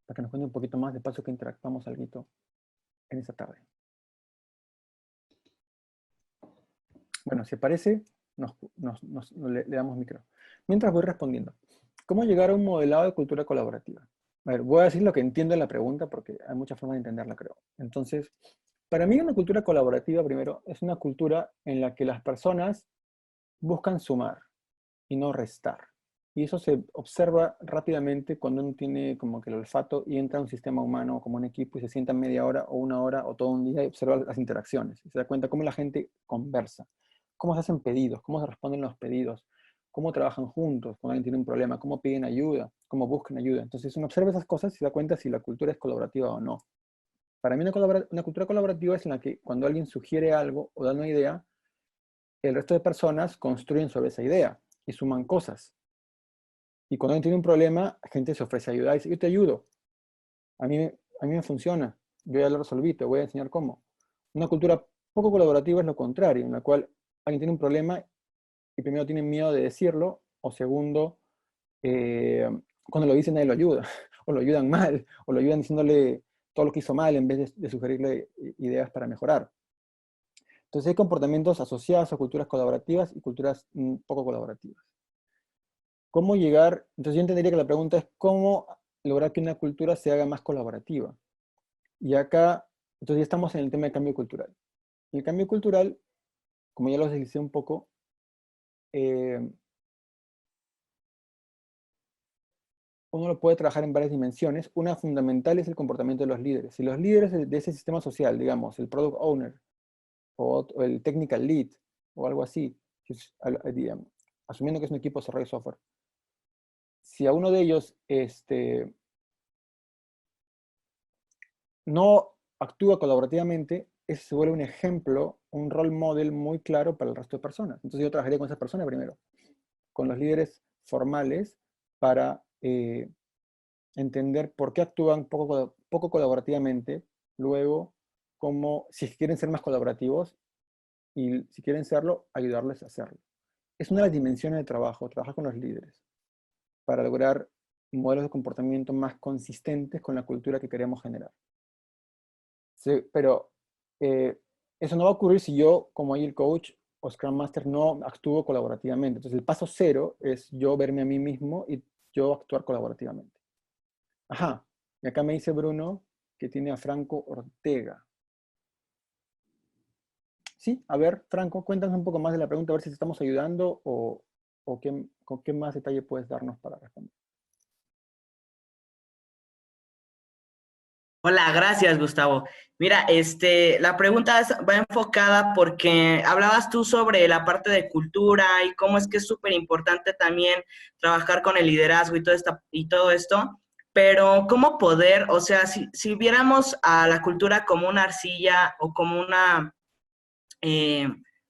para que nos cuente un poquito más de paso que interactuamos algo en esta tarde? Bueno, si parece, le damos micro. Mientras voy respondiendo. ¿Cómo llegar a un modelado de cultura colaborativa? A ver, voy a decir lo que entiendo en la pregunta porque hay muchas formas de entenderla, creo. Entonces, para mí una cultura colaborativa, primero, es una cultura en la que las personas buscan sumar y no restar. Y eso se observa rápidamente cuando uno tiene como que el olfato y entra a un sistema humano como un equipo y se sienta media hora o una hora o todo un día y observa las interacciones. Y se da cuenta cómo la gente conversa, cómo se hacen pedidos, cómo se responden los pedidos, cómo trabajan juntos cuando alguien tiene un problema, cómo piden ayuda, cómo buscan ayuda. Entonces uno observa esas cosas y se da cuenta si la cultura es colaborativa o no. Para mí una cultura colaborativa es en la que cuando alguien sugiere algo o da una idea, el resto de personas construyen sobre esa idea y suman cosas. Y cuando alguien tiene un problema, la gente se ofrece a ayudar y dice, yo te ayudo. A mí me funciona. Yo ya lo resolví, te voy a enseñar cómo. Una cultura poco colaborativa es lo contrario, en la cual alguien tiene un problema y primero tiene miedo de decirlo, o segundo, cuando lo dice nadie lo ayuda, o lo ayudan mal, o lo ayudan diciéndole todo lo que hizo mal en vez de sugerirle ideas para mejorar. Entonces hay comportamientos asociados a culturas colaborativas y culturas poco colaborativas. ¿Cómo llegar? Entonces yo entendería que la pregunta es ¿cómo lograr que una cultura se haga más colaborativa? Y acá, entonces ya estamos en el tema del cambio cultural. El cambio cultural, como ya lo deslicé un poco, uno lo puede trabajar en varias dimensiones. Una fundamental es el comportamiento de los líderes. Si los líderes de ese sistema social, digamos, el product owner o el technical lead o algo así, digamos, asumiendo que es un equipo de desarrollo de software, si a uno de ellos no actúa colaborativamente, ese se vuelve un ejemplo, un role model muy claro para el resto de personas. Entonces yo trabajaría con esas personas primero, con los líderes formales para entender por qué actúan poco colaborativamente, luego cómo, si quieren ser más colaborativos y si quieren serlo, ayudarles a hacerlo. Es una de las dimensiones de trabajo, trabajar con los líderes para lograr modelos de comportamiento más consistentes con la cultura que queremos generar. Sí, pero eso no va a ocurrir si yo, como Agile Coach o Scrum Master, no actúo colaborativamente. Entonces, el paso cero es yo verme a mí mismo y yo actuar colaborativamente. Ajá, y acá me dice Bruno que tiene a Franco Ortega. Sí, a ver, Franco, cuéntanos un poco más de la pregunta, a ver si te estamos ayudando o con qué más detalle puedes darnos para responder. Hola, gracias, Gustavo. Mira, la pregunta va enfocada porque hablabas tú sobre la parte de cultura y cómo es que es súper importante también trabajar con el liderazgo y todo esto, pero cómo poder, o sea, si viéramos a la cultura como una arcilla o como una eh,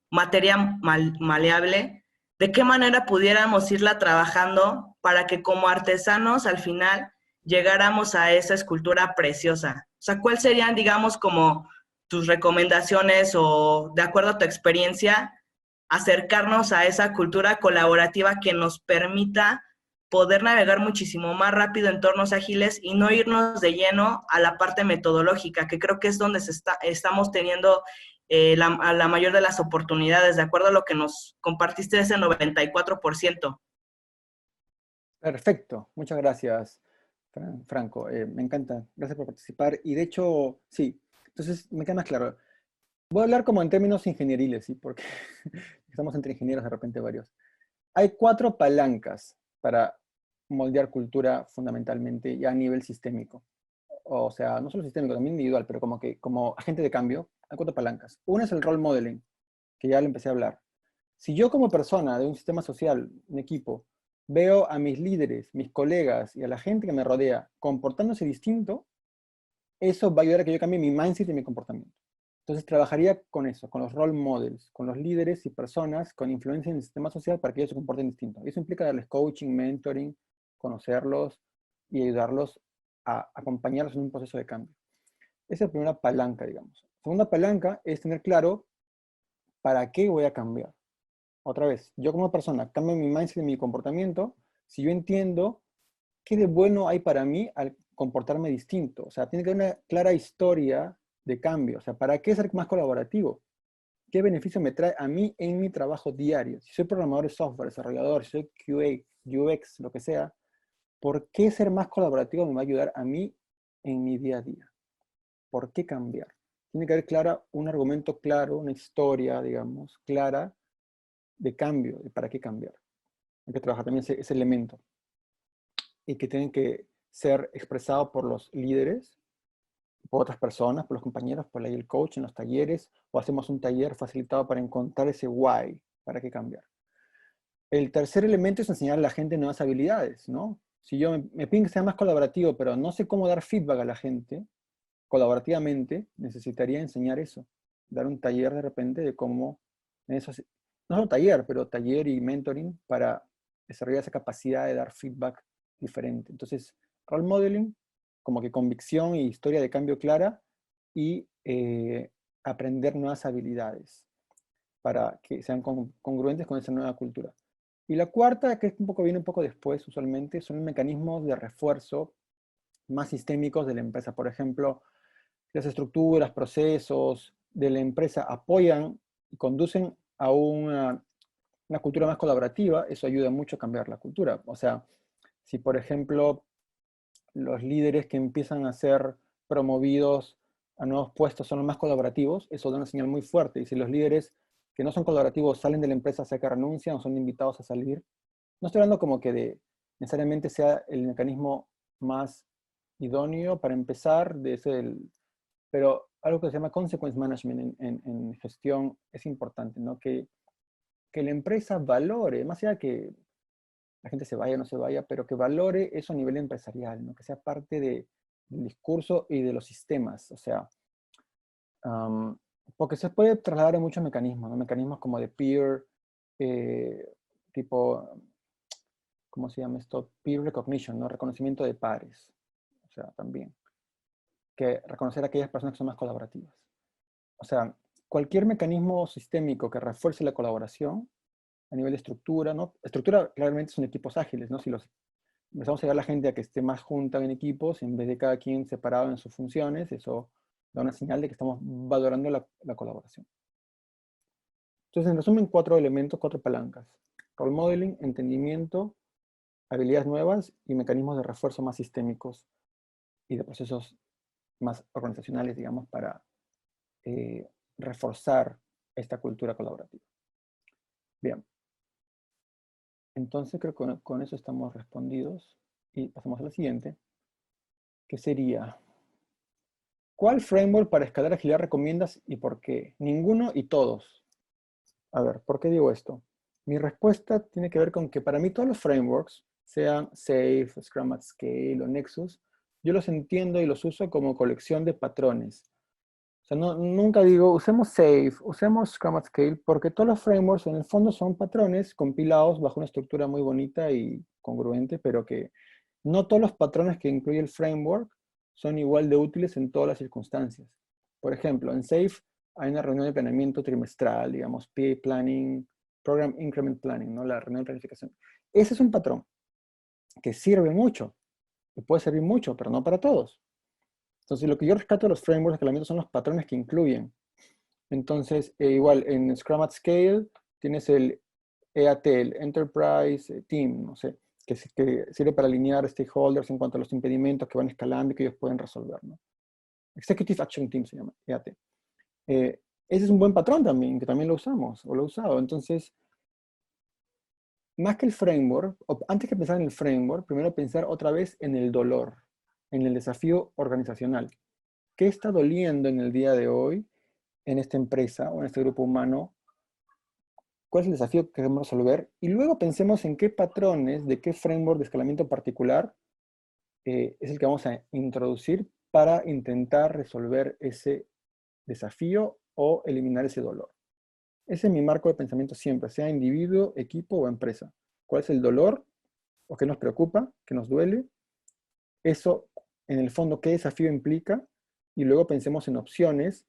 materia maleable, ¿de qué manera pudiéramos irla trabajando para que como artesanos al final llegáramos a esa escultura preciosa? O sea, ¿cuáles serían, digamos, como tus recomendaciones o, de acuerdo a tu experiencia, acercarnos a esa cultura colaborativa que nos permita poder navegar muchísimo más rápido en entornos ágiles y no irnos de lleno a la parte metodológica, que creo que es donde estamos teniendo la mayor de las oportunidades, de acuerdo a lo que nos compartiste, ese 94%. Perfecto, muchas gracias, Franco. Me encanta, gracias por participar. Y de hecho, sí, entonces me queda más claro. Voy a hablar como en términos ingenieriles, ¿sí? Porque estamos entre ingenieros de repente varios. Hay 4 palancas para moldear cultura fundamentalmente ya a nivel sistémico. O sea, no solo sistémico, también individual, pero como agente de cambio, hay 4 palancas. Una es el role modeling, que ya le empecé a hablar. Si yo como persona de un sistema social, un equipo, veo a mis líderes, mis colegas y a la gente que me rodea comportándose distinto, eso va a ayudar a que yo cambie mi mindset y mi comportamiento. Entonces trabajaría con eso, con los role models, con los líderes y personas con influencia en el sistema social para que ellos se comporten distinto. Eso implica darles coaching, mentoring, conocerlos y ayudarlos a acompañarlos en un proceso de cambio. Esa es la primera palanca, digamos. La segunda palanca es tener claro para qué voy a cambiar. Otra vez, yo como persona cambio mi mindset y mi comportamiento si yo entiendo qué de bueno hay para mí al comportarme distinto. O sea, tiene que haber una clara historia de cambio. O sea, ¿para qué ser más colaborativo? ¿Qué beneficio me trae a mí en mi trabajo diario? Si soy programador de software, desarrollador, si soy QA, UX, lo que sea, ¿por qué ser más colaborativo me va a ayudar a mí en mi día a día? ¿Por qué cambiar? Tiene que haber un argumento claro, una historia, digamos, clara de cambio, de para qué cambiar. Hay que trabajar también ese elemento. Y que tienen que ser expresados por los líderes, por otras personas, por los compañeros, por ahí el coach en los talleres, o hacemos un taller facilitado para encontrar ese why, para qué cambiar. El tercer elemento es enseñar a la gente nuevas habilidades, ¿no? Si yo me pido que sea más colaborativo, pero no sé cómo dar feedback a la gente, colaborativamente, necesitaría enseñar eso. Dar un taller de repente de cómo, no solo taller, pero taller y mentoring para desarrollar esa capacidad de dar feedback diferente. Entonces, role modeling, como que convicción y historia de cambio clara, y aprender nuevas habilidades para que sean congruentes con esa nueva cultura. Y la cuarta, que viene un poco después usualmente, son mecanismos de refuerzo más sistémicos de la empresa. Por ejemplo, las estructuras, procesos de la empresa apoyan y conducen a una cultura más colaborativa, eso ayuda mucho a cambiar la cultura. O sea, si por ejemplo los líderes que empiezan a ser promovidos a nuevos puestos son los más colaborativos, eso da una señal muy fuerte. Y si los líderes que no son colaborativos salen de la empresa, sea que renuncian o son invitados a salir, no estoy hablando como que de necesariamente sea el mecanismo más idóneo para empezar, pero algo que se llama consequence management en gestión es importante, ¿no? Que la empresa valore, más allá de que la gente se vaya o no se vaya, pero que valore eso a nivel empresarial, ¿no? Que sea parte del discurso y de los sistemas. O sea, porque se puede trasladar en muchos mecanismos, ¿no? Mecanismos como de peer, eh, tipo, ¿cómo se llama esto? Peer recognition, ¿no? Reconocimiento de pares. O sea, también. Que reconocer a aquellas personas que son más colaborativas. O sea, cualquier mecanismo sistémico que refuerce la colaboración a nivel de estructura, ¿no? Estructura claramente son equipos ágiles, ¿no? Si empezamos a llevar a la gente a que esté más junta en equipos, en vez de cada quien separado en sus funciones, eso da una señal de que estamos valorando la colaboración. Entonces, en resumen, 4 elementos, 4 palancas. Role modeling, entendimiento, habilidades nuevas y mecanismos de refuerzo más sistémicos y de procesos más organizacionales, digamos, para reforzar esta cultura colaborativa. Bien. Entonces creo que con eso estamos respondidos y pasamos a la siguiente, que sería, ¿cuál framework para escalar agilidad recomiendas y por qué? Ninguno y todos. A ver, ¿por qué digo esto? Mi respuesta tiene que ver con que para mí todos los frameworks, sean Safe, Scrum at Scale o Nexus, yo los entiendo y los uso como colección de patrones. O sea, nunca digo, usemos Safe, usemos Scrum at Scale, porque todos los frameworks en el fondo son patrones compilados bajo una estructura muy bonita y congruente, pero que no todos los patrones que incluye el framework son igual de útiles en todas las circunstancias. Por ejemplo, en Safe hay una reunión de planeamiento trimestral, digamos, PA Planning, Program Increment Planning, ¿no? La reunión de planificación. Ese es un patrón que sirve mucho, que puede servir mucho, pero no para todos. Entonces, lo que yo rescato de los frameworks de escalamiento son los patrones que incluyen. Entonces, igual, en Scrum at Scale tienes el EAT, el Enterprise Team, no sé, que sirve para alinear stakeholders en cuanto a los impedimentos que van escalando y que ellos pueden resolver, ¿no? Executive Action Team se llama, EAT. Ese es un buen patrón también, que también lo usamos, o lo he usado. Entonces, más que el framework, o antes que pensar en el framework, primero pensar otra vez en el dolor, en el desafío organizacional. ¿Qué está doliendo en el día de hoy en esta empresa o en este grupo humano? ¿Cuál es el desafío que queremos resolver? Y luego pensemos en qué patrones, de qué framework de escalamiento particular es el que vamos a introducir para intentar resolver ese desafío o eliminar ese dolor. Ese es mi marco de pensamiento siempre, sea individuo, equipo o empresa. ¿Cuál es el dolor o qué nos preocupa, qué nos duele? Eso, en el fondo, qué desafío implica, y luego pensemos en opciones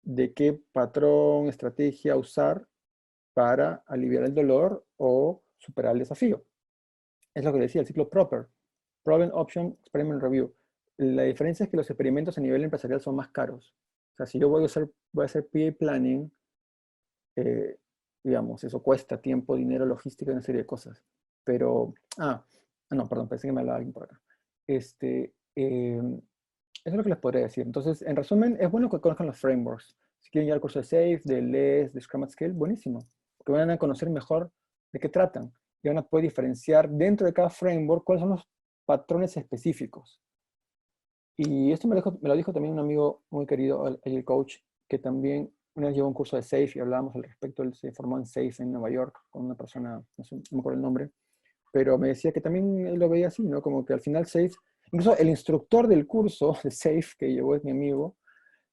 de qué patrón, estrategia usar para aliviar el dolor o superar el desafío. Es lo que decía, el ciclo PROPER, Problem, Option, Experiment, Review. La diferencia es que los experimentos a nivel empresarial son más caros. O sea, si yo voy a hacer PA Planning digamos, eso cuesta tiempo, dinero, logística y una serie de cosas. Pero, no, perdón, pensé que me hablaba alguien por acá. Eso es lo que les podría decir. Entonces, en resumen, es bueno que conozcan los frameworks. Si quieren ir al curso de SAFe, de LESS, de Scrum at Scale, buenísimo. Porque van a conocer mejor de qué tratan. Y van a poder diferenciar dentro de cada framework cuáles son los patrones específicos. Y esto me lo dijo también un amigo muy querido, el coach, que también una vez llevó un curso de SAFe y hablábamos al respecto. Él se formó en SAFe en Nueva York con una persona, no sé, no me acuerdo el nombre, pero me decía que también él lo veía así, ¿no? Como que al final SAFe, incluso el instructor del curso de SAFe, que llevó es mi amigo,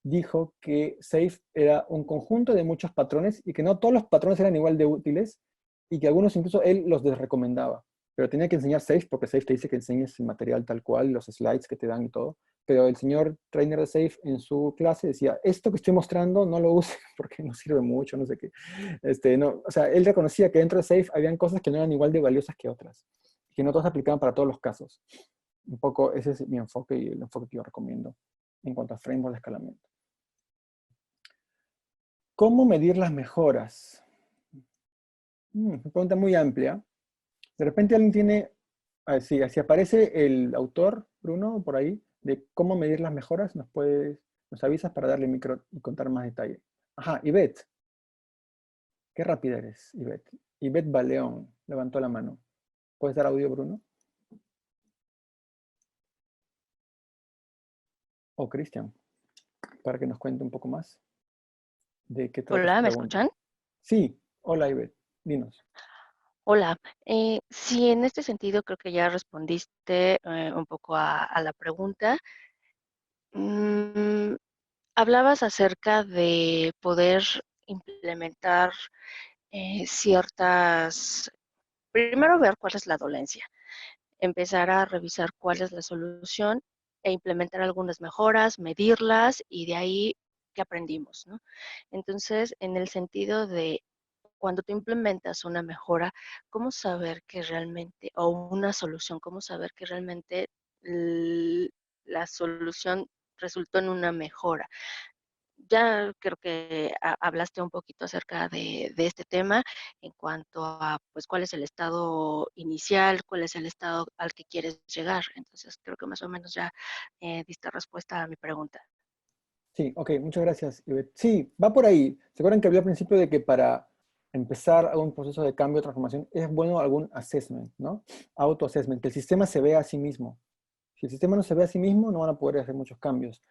dijo que SAFe era un conjunto de muchos patrones y que no todos los patrones eran igual de útiles y que algunos incluso él los desrecomendaba. Pero tenía que enseñar SAFe porque SAFe te dice que enseñes el material tal cual, los slides que te dan y todo. Pero el señor trainer de SAFe en su clase decía, esto que estoy mostrando no lo use porque no sirve mucho, no sé qué. No, o sea, él reconocía que dentro de SAFe habían cosas que no eran igual de valiosas que otras, que no todas se aplicaban para todos los casos. Un poco ese es mi enfoque y el enfoque que yo recomiendo en cuanto a framework de escalamiento. ¿Cómo medir las mejoras? Una pregunta muy amplia. De repente alguien tiene, si aparece el autor, Bruno, por ahí, de cómo medir las mejoras, nos avisas para darle micro y contar más detalle. Ajá, Ivette. Qué rápida eres, Ivette. Ivette Baleón levantó la mano. ¿Puedes dar audio, Bruno? O Cristian, para que nos cuente un poco más de qué trata su Hola, ¿me pregunta. escuchan? Sí, hola Ivette, dinos. Hola. Sí, en este sentido creo que ya respondiste un poco a la pregunta. Mm, Hablabas acerca de poder implementar primero ver cuál es la dolencia, empezar a revisar cuál es la solución e implementar algunas mejoras, medirlas y de ahí qué aprendimos, ¿no? Entonces, en el sentido de cuando tú implementas una mejora, ¿cómo saber que realmente, o una solución, cómo saber que realmente la solución resultó en una mejora? Ya creo que hablaste un poquito acerca de este tema en cuanto a, pues, cuál es el estado inicial, cuál es el estado al que quieres llegar. Entonces, creo que más o menos ya diste respuesta a mi pregunta. Sí, ok, muchas gracias, Ivette. Sí, va por ahí. ¿Se acuerdan que hablé al principio de que para empezar algún proceso de cambio o transformación es bueno algún assessment, ¿no? Auto-assessment, que el sistema se vea a sí mismo. Si el sistema no se ve a sí mismo, no van a poder hacer muchos cambios.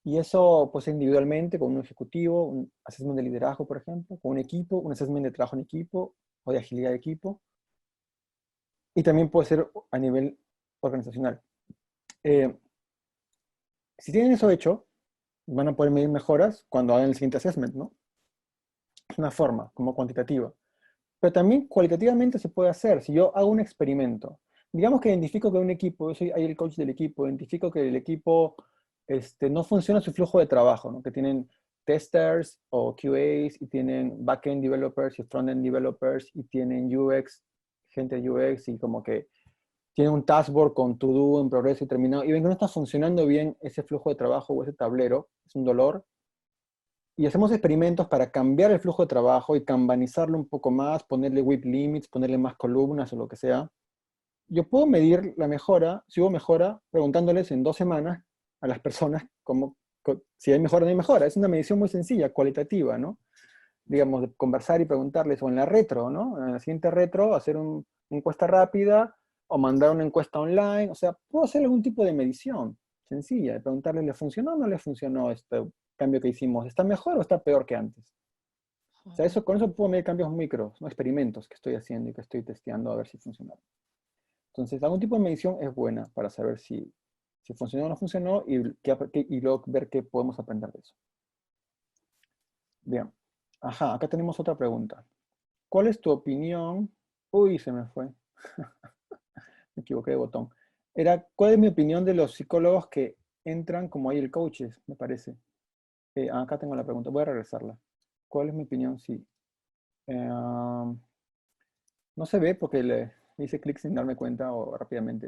Y eso, pues, individualmente, con un ejecutivo, un assessment de liderazgo, por ejemplo, con un equipo, un assessment de trabajo en equipo o de agilidad de equipo. Y también puede ser a nivel organizacional. Eh, si tienen eso hecho, van a poder medir mejoras cuando hagan el siguiente assessment, ¿no? Es una forma, como cuantitativa. Pero también cualitativamente se puede hacer. Si yo hago un experimento, digamos que identifico que un equipo, yo soy ahí el coach del equipo, identifico que el equipo no funciona su flujo de trabajo, ¿no? Que tienen testers o QAs y tienen backend developers y frontend developers y tienen UX, gente de UX y como que tienen un taskboard con to do en progreso y terminado y ven que no está funcionando bien ese flujo de trabajo o ese tablero, es un dolor, y hacemos experimentos para cambiar el flujo de trabajo y kanbanizarlo un poco más, ponerle WIP limits, ponerle más columnas o lo que sea. Yo puedo medir la mejora, si hubo mejora, preguntándoles en 2 semanas a las personas si hay mejora o no hay mejora. Es una medición muy sencilla, cualitativa, ¿no? Digamos, de conversar y preguntarles, o en la retro, ¿no? En la siguiente retro, hacer una encuesta rápida o mandar una encuesta online. O sea, puedo hacer algún tipo de medición sencilla, de preguntarles, ¿le funcionó o no le funcionó este cambio que hicimos? ¿Está mejor o está peor que antes? O sea, con eso puedo medir cambios micros, ¿no? Experimentos que estoy haciendo y que estoy testeando a ver si funcionaron. Entonces, algún tipo de medición es buena para saber si funcionó o no funcionó y luego ver qué podemos aprender de eso. Bien. Ajá, acá tenemos otra pregunta. ¿Cuál es tu opinión? Uy, se me fue. Me equivoqué de botón. ¿Cuál es mi opinión de los psicólogos que entran como el coaches, me parece? Acá tengo la pregunta, voy a regresarla. ¿Cuál es mi opinión? Sí. No se ve porque le hice clic sin darme cuenta o rápidamente.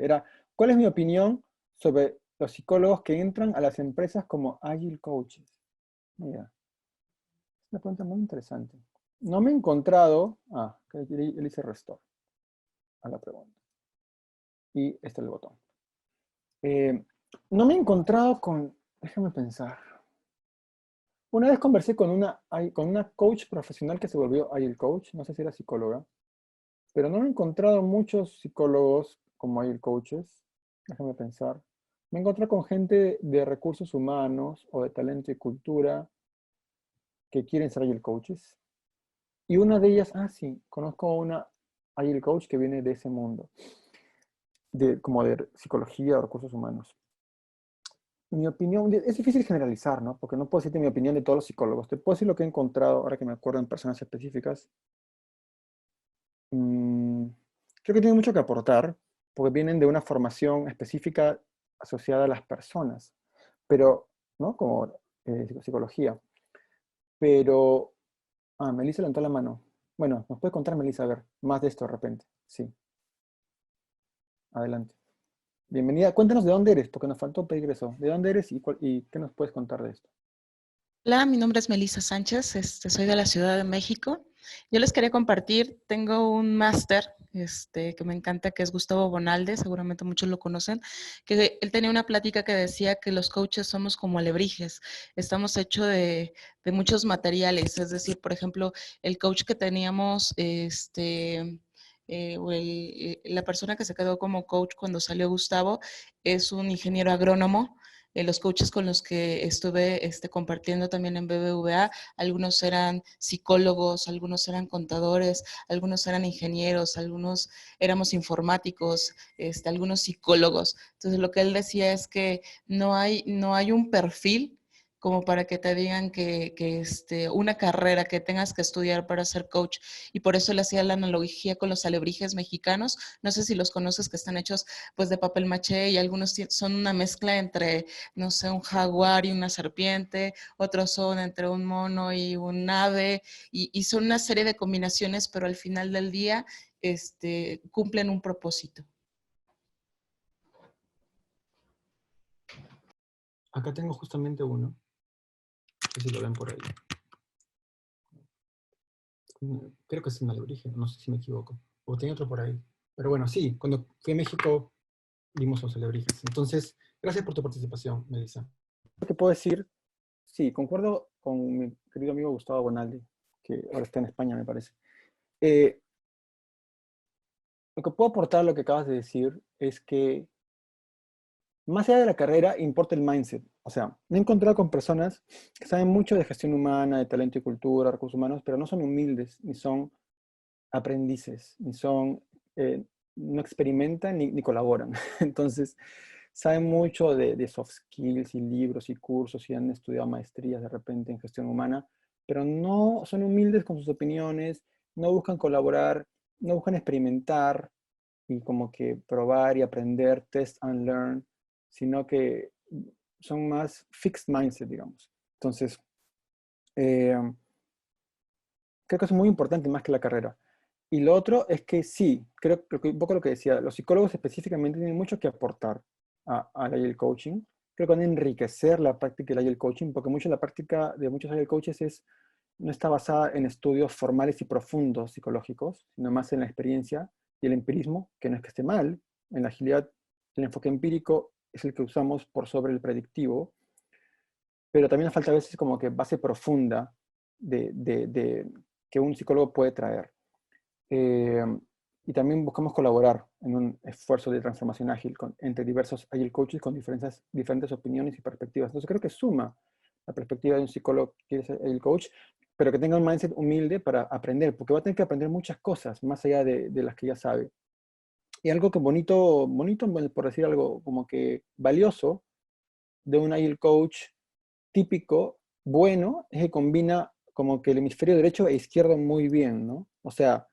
¿Cuál es mi opinión sobre los psicólogos que entran a las empresas como Agile Coaches? Mira, es una pregunta muy interesante. no me he encontrado... que él hice restore a la pregunta. Y este es el botón. No me he encontrado con... Déjame pensar. Una vez conversé con una coach profesional que se volvió Agile Coach, no sé si era psicóloga, pero no he encontrado muchos psicólogos como Agile Coaches. Déjame pensar. Me he encontrado con gente de recursos humanos o de talento y cultura que quieren ser Agile Coaches. Y una de ellas, sí, conozco a una Agile Coach que viene de ese mundo, como de psicología o recursos humanos. Mi opinión, es difícil generalizar, ¿no? Porque no puedo decirte mi opinión de todos los psicólogos. Te puedo decir lo que he encontrado, ahora que me acuerdo en personas específicas. Creo que tienen mucho que aportar, porque vienen de una formación específica asociada a las personas, pero, ¿no? Como psicología. Pero, Melissa levantó la mano. Bueno, ¿nos puede contar, Melissa, a ver, más de esto de repente? Sí. Adelante. Bienvenida. Cuéntanos de dónde eres, porque nos faltó pedir eso. ¿De dónde eres y qué nos puedes contar de esto? Hola, mi nombre es Melissa Sánchez, soy de la Ciudad de México. Yo les quería compartir, tengo un máster que me encanta, que es Gustavo Bonalde, seguramente muchos lo conocen, que él tenía una plática que decía que los coaches somos como alebrijes, estamos hechos de muchos materiales, es decir, por ejemplo, el coach que teníamos, la persona que se quedó como coach cuando salió Gustavo es un ingeniero agrónomo. Los coaches con los que estuve compartiendo también en BBVA, algunos eran psicólogos, algunos eran contadores, algunos eran ingenieros, algunos éramos informáticos, algunos psicólogos. Entonces lo que él decía es que no hay un perfil como para que te digan que una carrera que tengas que estudiar para ser coach. Y por eso le hacía la analogía con los alebrijes mexicanos. No sé si los conoces, que están hechos pues de papel maché y algunos son una mezcla entre, no sé, un jaguar y una serpiente, otros son entre un mono y un ave, y son una serie de combinaciones, pero al final del día cumplen un propósito. Acá tengo justamente uno. No sé si lo ven por ahí. Creo que es un alebrije, no sé si me equivoco. O tenía otro por ahí. Pero bueno, sí, cuando fui a México vimos los alebrijes. Entonces, gracias por tu participación, Melissa. Lo que puedo decir, sí, concuerdo con mi querido amigo Gustavo Bonaldi, que ahora está en España, me parece. Lo que puedo aportar a lo que acabas de decir es que más allá de la carrera, importa el mindset. O sea, me he encontrado con personas que saben mucho de gestión humana, de talento y cultura, recursos humanos, pero no son humildes, ni son aprendices, ni son, no experimentan ni colaboran. Entonces, saben mucho de soft skills y libros y cursos y han estudiado maestrías de repente en gestión humana, pero no son humildes con sus opiniones, no buscan colaborar, no buscan experimentar y como que probar y aprender, test and learn, sino que son más fixed mindset, digamos. Entonces, creo que es muy importante más que la carrera. Y lo otro es que sí, creo que un poco lo que decía, los psicólogos específicamente tienen mucho que aportar al Agile Coaching. Creo que van a enriquecer la práctica del Agile Coaching, porque mucho de la práctica de muchos Agile Coaches no está basada en estudios formales y profundos psicológicos, sino más en la experiencia y el empirismo, que no es que esté mal. En la agilidad, el enfoque empírico es el que usamos por sobre el predictivo, pero también nos falta a veces como que base profunda que un psicólogo puede traer. Y también buscamos colaborar en un esfuerzo de transformación ágil entre diversos Agile Coaches con diferentes opiniones y perspectivas. Entonces creo que suma la perspectiva de un psicólogo que quiere ser Agile Coach, pero que tenga un mindset humilde para aprender, porque va a tener que aprender muchas cosas, más allá de las que ya sabe. Y algo que bonito, por decir algo como que valioso, de un Agile Coach típico, bueno, es que combina como que el hemisferio derecho e izquierdo muy bien, ¿no? O sea,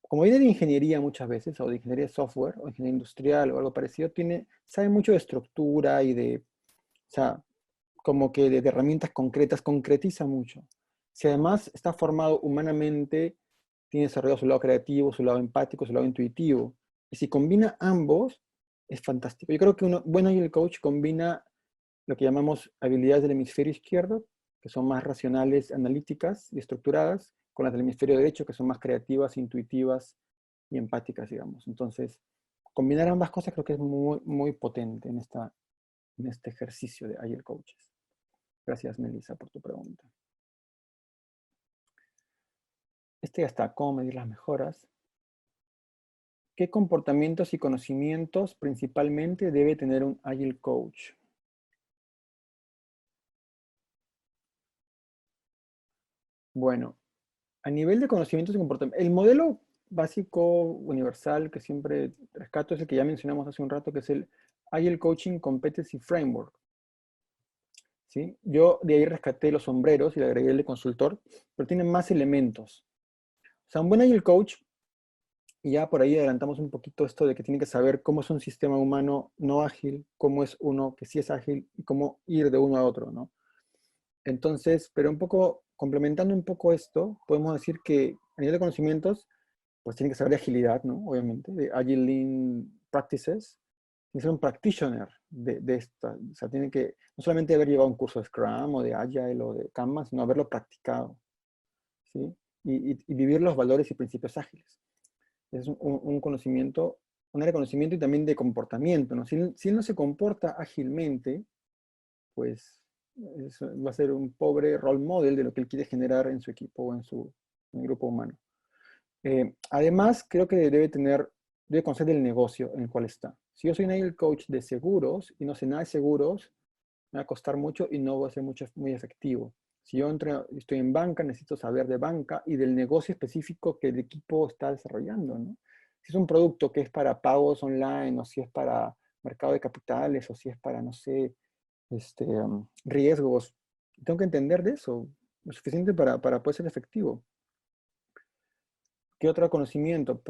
como viene de ingeniería muchas veces, o de ingeniería de software, o ingeniería industrial, o algo parecido, sabe mucho de estructura y o sea, como que de herramientas concretas, concretiza mucho. Si además está formado humanamente, tiene desarrollado su lado creativo, su lado empático, su lado intuitivo. Y si combina ambos, es fantástico. Yo creo que el coach combina lo que llamamos habilidades del hemisferio izquierdo, que son más racionales, analíticas y estructuradas, con las del hemisferio derecho, que son más creativas, intuitivas y empáticas, digamos. Entonces, combinar ambas cosas creo que es muy, muy potente en este ejercicio de Agile Coaches. Gracias, Melissa, por tu pregunta. Este ya está, ¿cómo medir las mejoras? ¿Qué comportamientos y conocimientos principalmente debe tener un Agile Coach? Bueno, a nivel de conocimientos y comportamientos, el modelo básico, universal, que siempre rescato es el que ya mencionamos hace un rato, que es el Agile Coaching Competency Framework. ¿Sí? Yo de ahí rescaté los sombreros y le agregué el de consultor, pero tiene más elementos. O sea, un buen Agile Coach, y ya por ahí adelantamos un poquito esto de que tiene que saber cómo es un sistema humano no ágil, cómo es uno que sí es ágil y cómo ir de uno a otro, ¿no? Entonces, pero un poco, complementando un poco esto, podemos decir que a nivel de conocimientos, pues tiene que saber de agilidad, ¿no? Obviamente, de Agile Lean Practices. Tiene que ser un practitioner de esta. O sea, tiene que no solamente haber llevado un curso de Scrum o de Agile o de Kanban, sino haberlo practicado, ¿sí? Y vivir los valores y principios ágiles. Es un conocimiento, un área de conocimiento y también de comportamiento, ¿no? Si él no se comporta ágilmente, pues va a ser un pobre role model de lo que él quiere generar en su equipo o en el grupo humano. Además, creo que debe conocer del negocio en el cual está. Si yo soy un Agile Coach de seguros y no sé nada de seguros, me va a costar mucho y no va a ser muy efectivo. Si yo estoy en banca, necesito saber de banca y del negocio específico que el equipo está desarrollando, ¿no? Si es un producto que es para pagos online, o si es para mercado de capitales, o si es para, no sé, riesgos, tengo que entender de eso, lo suficiente para poder ser efectivo. ¿Qué otro conocimiento?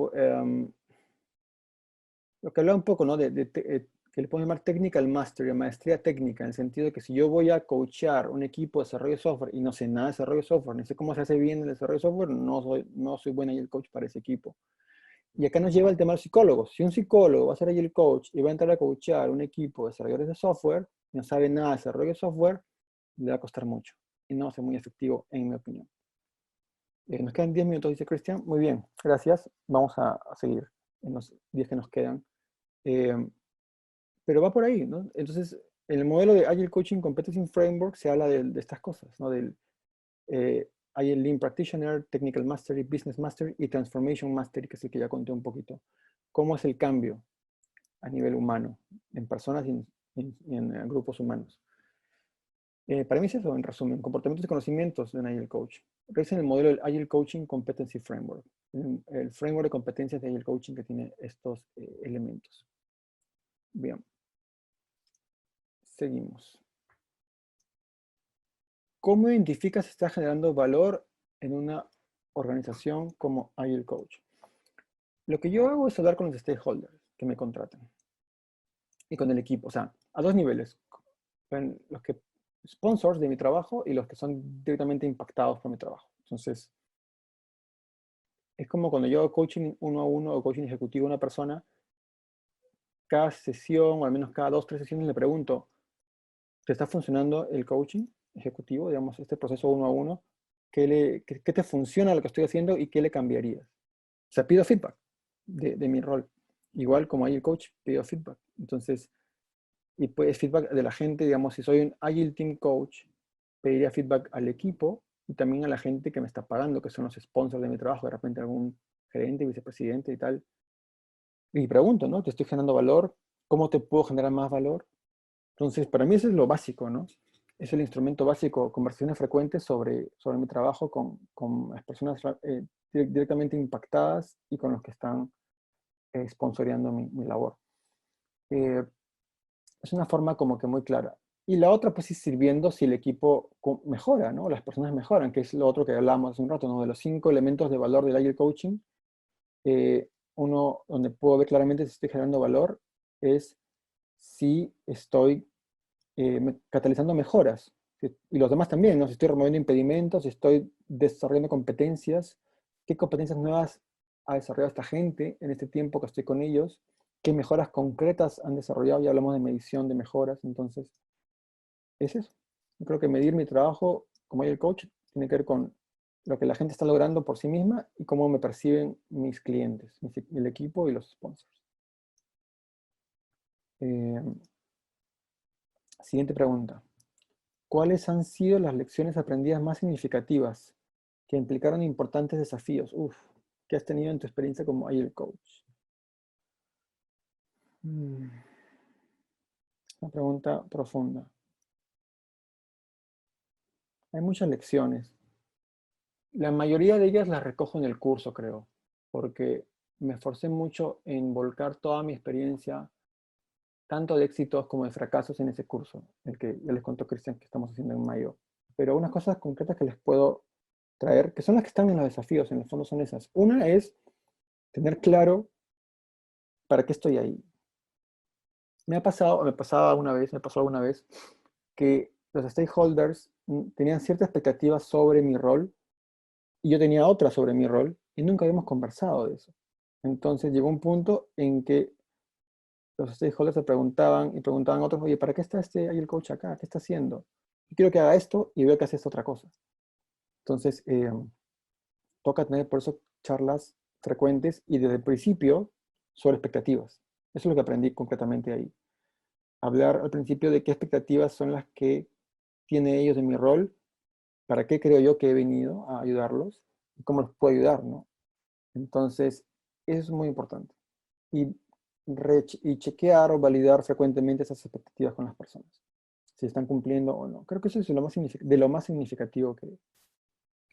Lo que hablaba un poco, ¿no? Que le podemos llamar technical mastery, maestría técnica, en el sentido de que si yo voy a coachear un equipo de desarrollo de software y no sé nada de desarrollo de software, ni sé cómo se hace bien el desarrollo de software, no soy buen Agile Coach para ese equipo. Y acá nos lleva el tema de los psicólogos. Si un psicólogo va a ser Agile Coach y va a entrar a coachear un equipo de desarrolladores de software, y no sabe nada de desarrollo de software, le va a costar mucho. Y no va a ser muy efectivo, en mi opinión. Nos quedan 10 minutos, dice Cristian. Muy bien, gracias. Vamos a seguir en los 10 que nos quedan. Pero va por ahí, ¿no? Entonces, en el modelo de Agile Coaching Competency Framework se habla de estas cosas, ¿no? Del Agile Lean Practitioner, Technical Mastery, Business Mastery y Transformation Mastery, que es el que ya conté un poquito. ¿Cómo es el cambio a nivel humano, en personas y en grupos humanos? Para mí es eso, en resumen, comportamientos y conocimientos de un Agile Coach. Revisen el modelo del Agile Coaching Competency Framework, el framework de competencias de Agile Coaching que tiene estos elementos. Bien. Seguimos. ¿Cómo identificas si estás generando valor en una organización como Agile Coach? Lo que yo hago es hablar con los stakeholders que me contratan y con el equipo, o sea, a dos niveles. Los que sponsors de mi trabajo y los que son directamente impactados por mi trabajo. Entonces, es como cuando yo hago coaching uno a uno o coaching ejecutivo a una persona, cada sesión, o al menos cada 2 o 3 sesiones le pregunto, ¿te está funcionando el coaching ejecutivo, digamos, este proceso uno a uno? ¿Qué te funciona lo que estoy haciendo y qué le cambiarías? O sea, pido feedback de mi rol. Igual como Agile Coach, pido feedback. Entonces, y pues feedback de la gente, digamos, si soy un Agile Team Coach, pediría feedback al equipo y también a la gente que me está pagando, que son los sponsors de mi trabajo, de repente algún gerente, vicepresidente y tal. Y pregunto, ¿no? ¿Te estoy generando valor? ¿Cómo te puedo generar más valor? Entonces, para mí eso es lo básico, ¿no? Es el instrumento básico, conversaciones frecuentes sobre mi trabajo con las personas directamente impactadas y con los que están sponsoreando mi labor. Es una forma como que muy clara. Y la otra, pues, es sirviendo si el equipo mejora, ¿no? Las personas mejoran, que es lo otro que hablamos hace un rato, ¿no? De los 5 elementos de valor del Agile Coaching. Uno, donde puedo ver claramente si estoy generando valor, es si estoy catalizando mejoras. Y los demás también, ¿no? Si estoy removiendo impedimentos, si estoy desarrollando competencias, qué competencias nuevas ha desarrollado esta gente en este tiempo que estoy con ellos, qué mejoras concretas han desarrollado, ya hablamos de medición de mejoras, entonces, es eso. Yo creo que medir mi trabajo como Agile Coach tiene que ver con lo que la gente está logrando por sí misma y cómo me perciben mis clientes, el equipo y los sponsors. Siguiente pregunta. ¿Cuáles han sido las lecciones aprendidas más significativas que implicaron importantes desafíos? ¿Qué has tenido en tu experiencia como Agile Coach? Una pregunta profunda. Hay muchas lecciones. La mayoría de ellas las recojo en el curso, creo, porque me esforcé mucho en volcar toda mi experiencia, tanto de éxitos como de fracasos en ese curso, el que ya les contó Cristian que estamos haciendo en mayo. Pero unas cosas concretas que les puedo traer, que son las que están en los desafíos, en el fondo son esas. Una es tener claro para qué estoy ahí. Me pasó alguna vez, que los stakeholders tenían cierta expectativa sobre mi rol y yo tenía otra sobre mi rol y nunca habíamos conversado de eso. Entonces llegó un punto en que los stakeholders se preguntaban a otros, oye, ¿para qué está el coach acá? ¿Qué está haciendo? Yo quiero que haga esto y veo que hace esta otra cosa. Entonces, toca tener por eso charlas frecuentes y desde el principio sobre expectativas. Eso es lo que aprendí concretamente ahí. Hablar al principio de qué expectativas son las que tienen ellos de mi rol, para qué creo yo que he venido a ayudarlos y cómo los puedo ayudar, ¿no? Entonces, eso es muy importante. Y chequear o validar frecuentemente esas expectativas con las personas, si están cumpliendo o no. Creo que eso es de lo más significativo que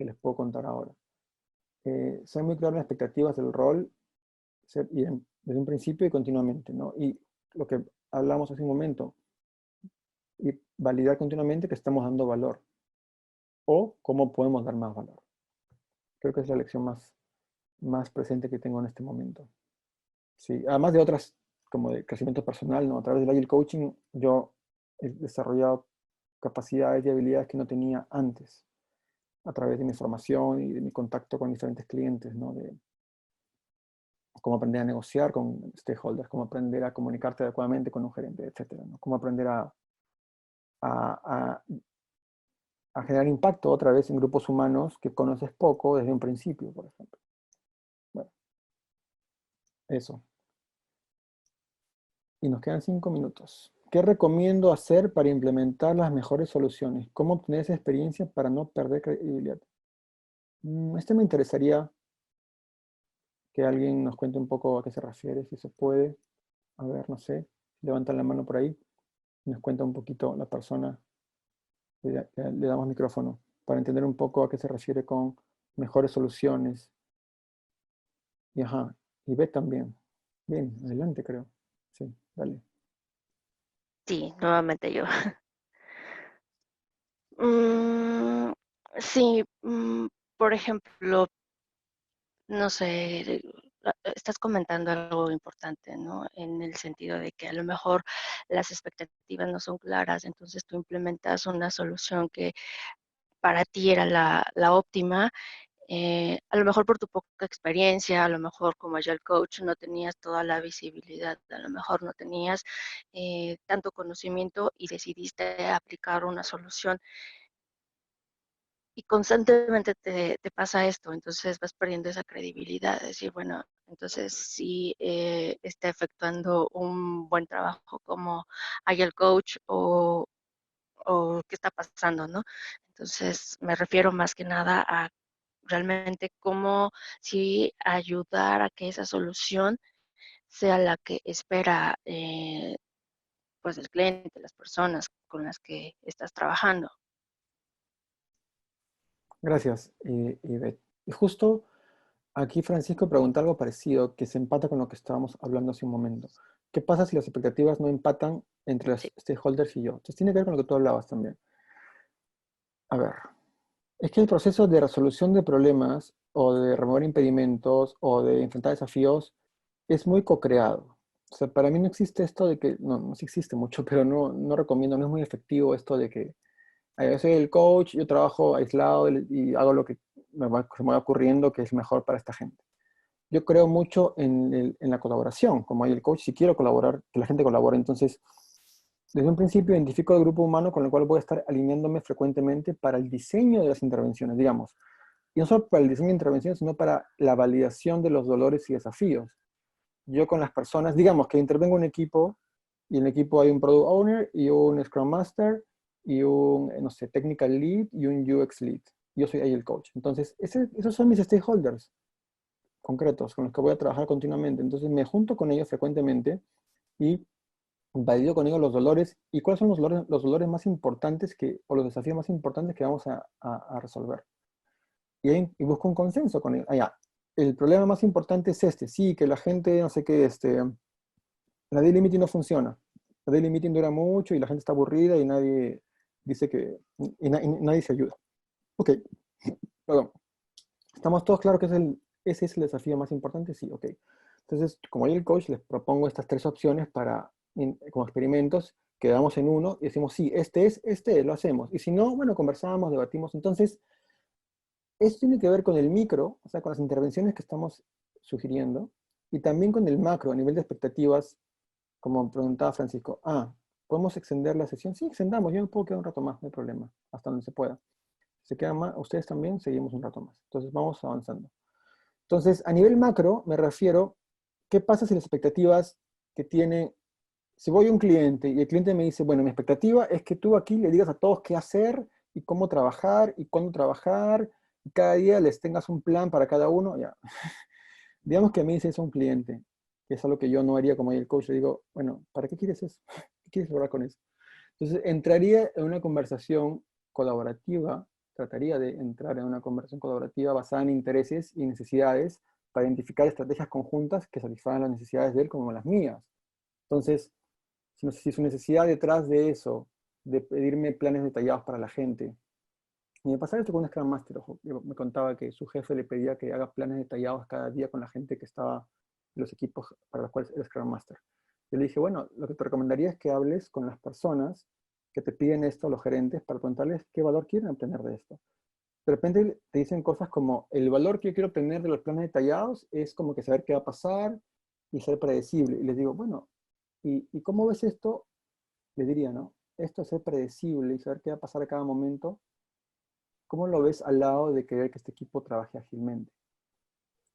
les puedo contar ahora. Ser muy claro en las expectativas del rol desde un principio y continuamente, ¿no? Y lo que hablamos hace un momento, y validar continuamente que estamos dando valor o cómo podemos dar más valor. Creo que es la lección más presente que tengo en este momento. Sí, además de otras, como de crecimiento personal, ¿no? A través del Agile Coaching yo he desarrollado capacidades y habilidades que no tenía antes, a través de mi formación y de mi contacto con diferentes clientes, ¿no? De cómo aprender a negociar con stakeholders, cómo aprender a comunicarte adecuadamente con un gerente, etcétera, ¿no? Cómo aprender a generar impacto otra vez en grupos humanos que conoces poco desde un principio, por ejemplo. Bueno, eso. Y nos quedan 5 minutos. ¿Qué recomiendo hacer para implementar las mejores soluciones? ¿Cómo obtener esa experiencia para no perder credibilidad? Me interesaría que alguien nos cuente un poco a qué se refiere, si se puede. A ver, no sé, levantan la mano por ahí. Nos cuenta un poquito la persona. Le damos micrófono para entender un poco a qué se refiere con mejores soluciones. Y Beth también. Bien, adelante creo. Sí, dale. Sí, nuevamente yo. Sí, por ejemplo, no sé, estás comentando algo importante, ¿no? En el sentido de que a lo mejor las expectativas no son claras, entonces tú implementas una solución que para ti era la óptima. A lo mejor por tu poca experiencia, a lo mejor como Agile Coach no tenías toda la visibilidad, a lo mejor no tenías tanto conocimiento y decidiste aplicar una solución y constantemente te pasa esto, entonces vas perdiendo esa credibilidad, decir, bueno, entonces sí está efectuando un buen trabajo como Agile Coach o qué está pasando, ¿no? Entonces me refiero más que nada a realmente cómo sí ayudar a que esa solución sea la que espera pues el cliente, las personas con las que estás trabajando. Gracias, Beth. Y justo aquí Francisco pregunta algo parecido, que se empata con lo que estábamos hablando hace un momento. ¿Qué pasa si las expectativas no empatan entre los Sí. stakeholders y yo? Entonces tiene que ver con lo que tú hablabas también. A ver, es que el proceso de resolución de problemas o de remover impedimentos o de enfrentar desafíos es muy co-creado. O sea, para mí no existe esto de que, no sí existe mucho, pero no recomiendo, no es muy efectivo esto de que yo soy el coach, yo trabajo aislado y hago lo que se me va ocurriendo que es mejor para esta gente. Yo creo mucho en la colaboración, como hay el coach, si quiero colaborar, que la gente colabore. Entonces, desde un principio identifico el grupo humano con el cual voy a estar alineándome frecuentemente para el diseño de las intervenciones, digamos. y no solo para el diseño de intervención, sino para la validación de los dolores y desafíos. Yo con las personas, digamos que intervengo en un equipo, y en el equipo hay un Product Owner, y un Scrum Master, y un, no sé, Technical Lead, y un UX Lead. Yo soy ahí el coach. Entonces, esos son mis stakeholders concretos con los que voy a trabajar continuamente. Entonces, me junto con ellos frecuentemente y valido con ellos los dolores y cuáles son los dolores más importantes o los desafíos más importantes que vamos a resolver. Y busco un consenso con ellos. Ya, el problema más importante es este, sí, que la gente, no sé qué, la daily meeting no funciona. La daily meeting dura mucho y la gente está aburrida y nadie dice que, y nadie se ayuda. Ok, perdón. ¿Estamos todos claros que ese es el desafío más importante? Sí, ok. Entonces, como yo el coach, les propongo estas 3 opciones como experimentos, quedamos en uno y decimos, sí, lo hacemos. Y si no, bueno, conversamos, debatimos. Entonces, esto tiene que ver con el micro, o sea, con las intervenciones que estamos sugiriendo, y también con el macro, a nivel de expectativas, como preguntaba Francisco. ¿Podemos extender la sesión? Sí, extendamos, yo me puedo quedar un rato más, no hay problema, hasta donde se pueda. Si se quedan más, ustedes también, seguimos un rato más. Entonces, vamos avanzando. Entonces, a nivel macro, me refiero, ¿qué pasa si las expectativas que tiene, si voy a un cliente y el cliente me dice, bueno, mi expectativa es que tú aquí le digas a todos qué hacer y cómo trabajar y cuándo trabajar, y cada día les tengas un plan para cada uno, ya. Digamos que a mí dice eso un cliente, que es algo que yo no haría como el coach, le digo, bueno, ¿para qué quieres eso? ¿Qué quieres lograr con eso? Entonces, entraría en una conversación colaborativa, trataría de entrar en una conversación colaborativa basada en intereses y necesidades para identificar estrategias conjuntas que satisfagan las necesidades de él como las mías. Entonces, si su necesidad detrás de eso, de pedirme planes detallados para la gente, y me pasaba esto con un Scrum Master, ojo, me contaba que su jefe le pedía que haga planes detallados cada día con la gente que estaba en los equipos para los cuales era Scrum Master. Yo le dije, bueno, lo que te recomendaría es que hables con las personas que te piden esto, los gerentes, para preguntarles qué valor quieren obtener de esto. De repente te dicen cosas como, el valor que yo quiero obtener de los planes detallados es como que saber qué va a pasar y ser predecible. Y les digo, bueno, ¿y cómo ves esto? Les diría, ¿no? Esto es ser predecible y saber qué va a pasar a cada momento. ¿Cómo lo ves al lado de querer que este equipo trabaje ágilmente?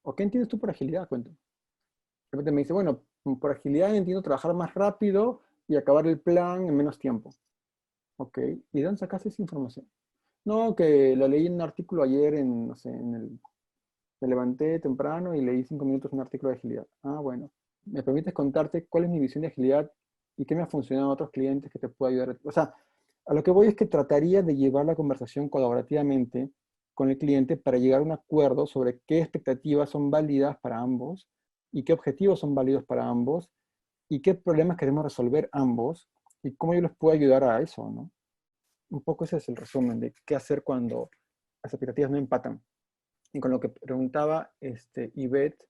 ¿O qué entiendes tú por agilidad? Cuento. De repente me dice, bueno, por agilidad entiendo trabajar más rápido y acabar el plan en menos tiempo. Ok, ¿y de dónde sacaste esa información? No, que la leí en un artículo ayer, no sé, me levanté temprano y leí 5 minutos un artículo de agilidad. Bueno, ¿me permites contarte cuál es mi visión de agilidad y qué me ha funcionado a otros clientes que te pueda ayudar? O sea, a lo que voy es que trataría de llevar la conversación colaborativamente con el cliente para llegar a un acuerdo sobre qué expectativas son válidas para ambos y qué objetivos son válidos para ambos y qué problemas queremos resolver ambos y cómo yo les puedo ayudar a eso, ¿no? Un poco ese es el resumen de qué hacer cuando las expectativas no empatan. Y con lo que preguntaba Ivette,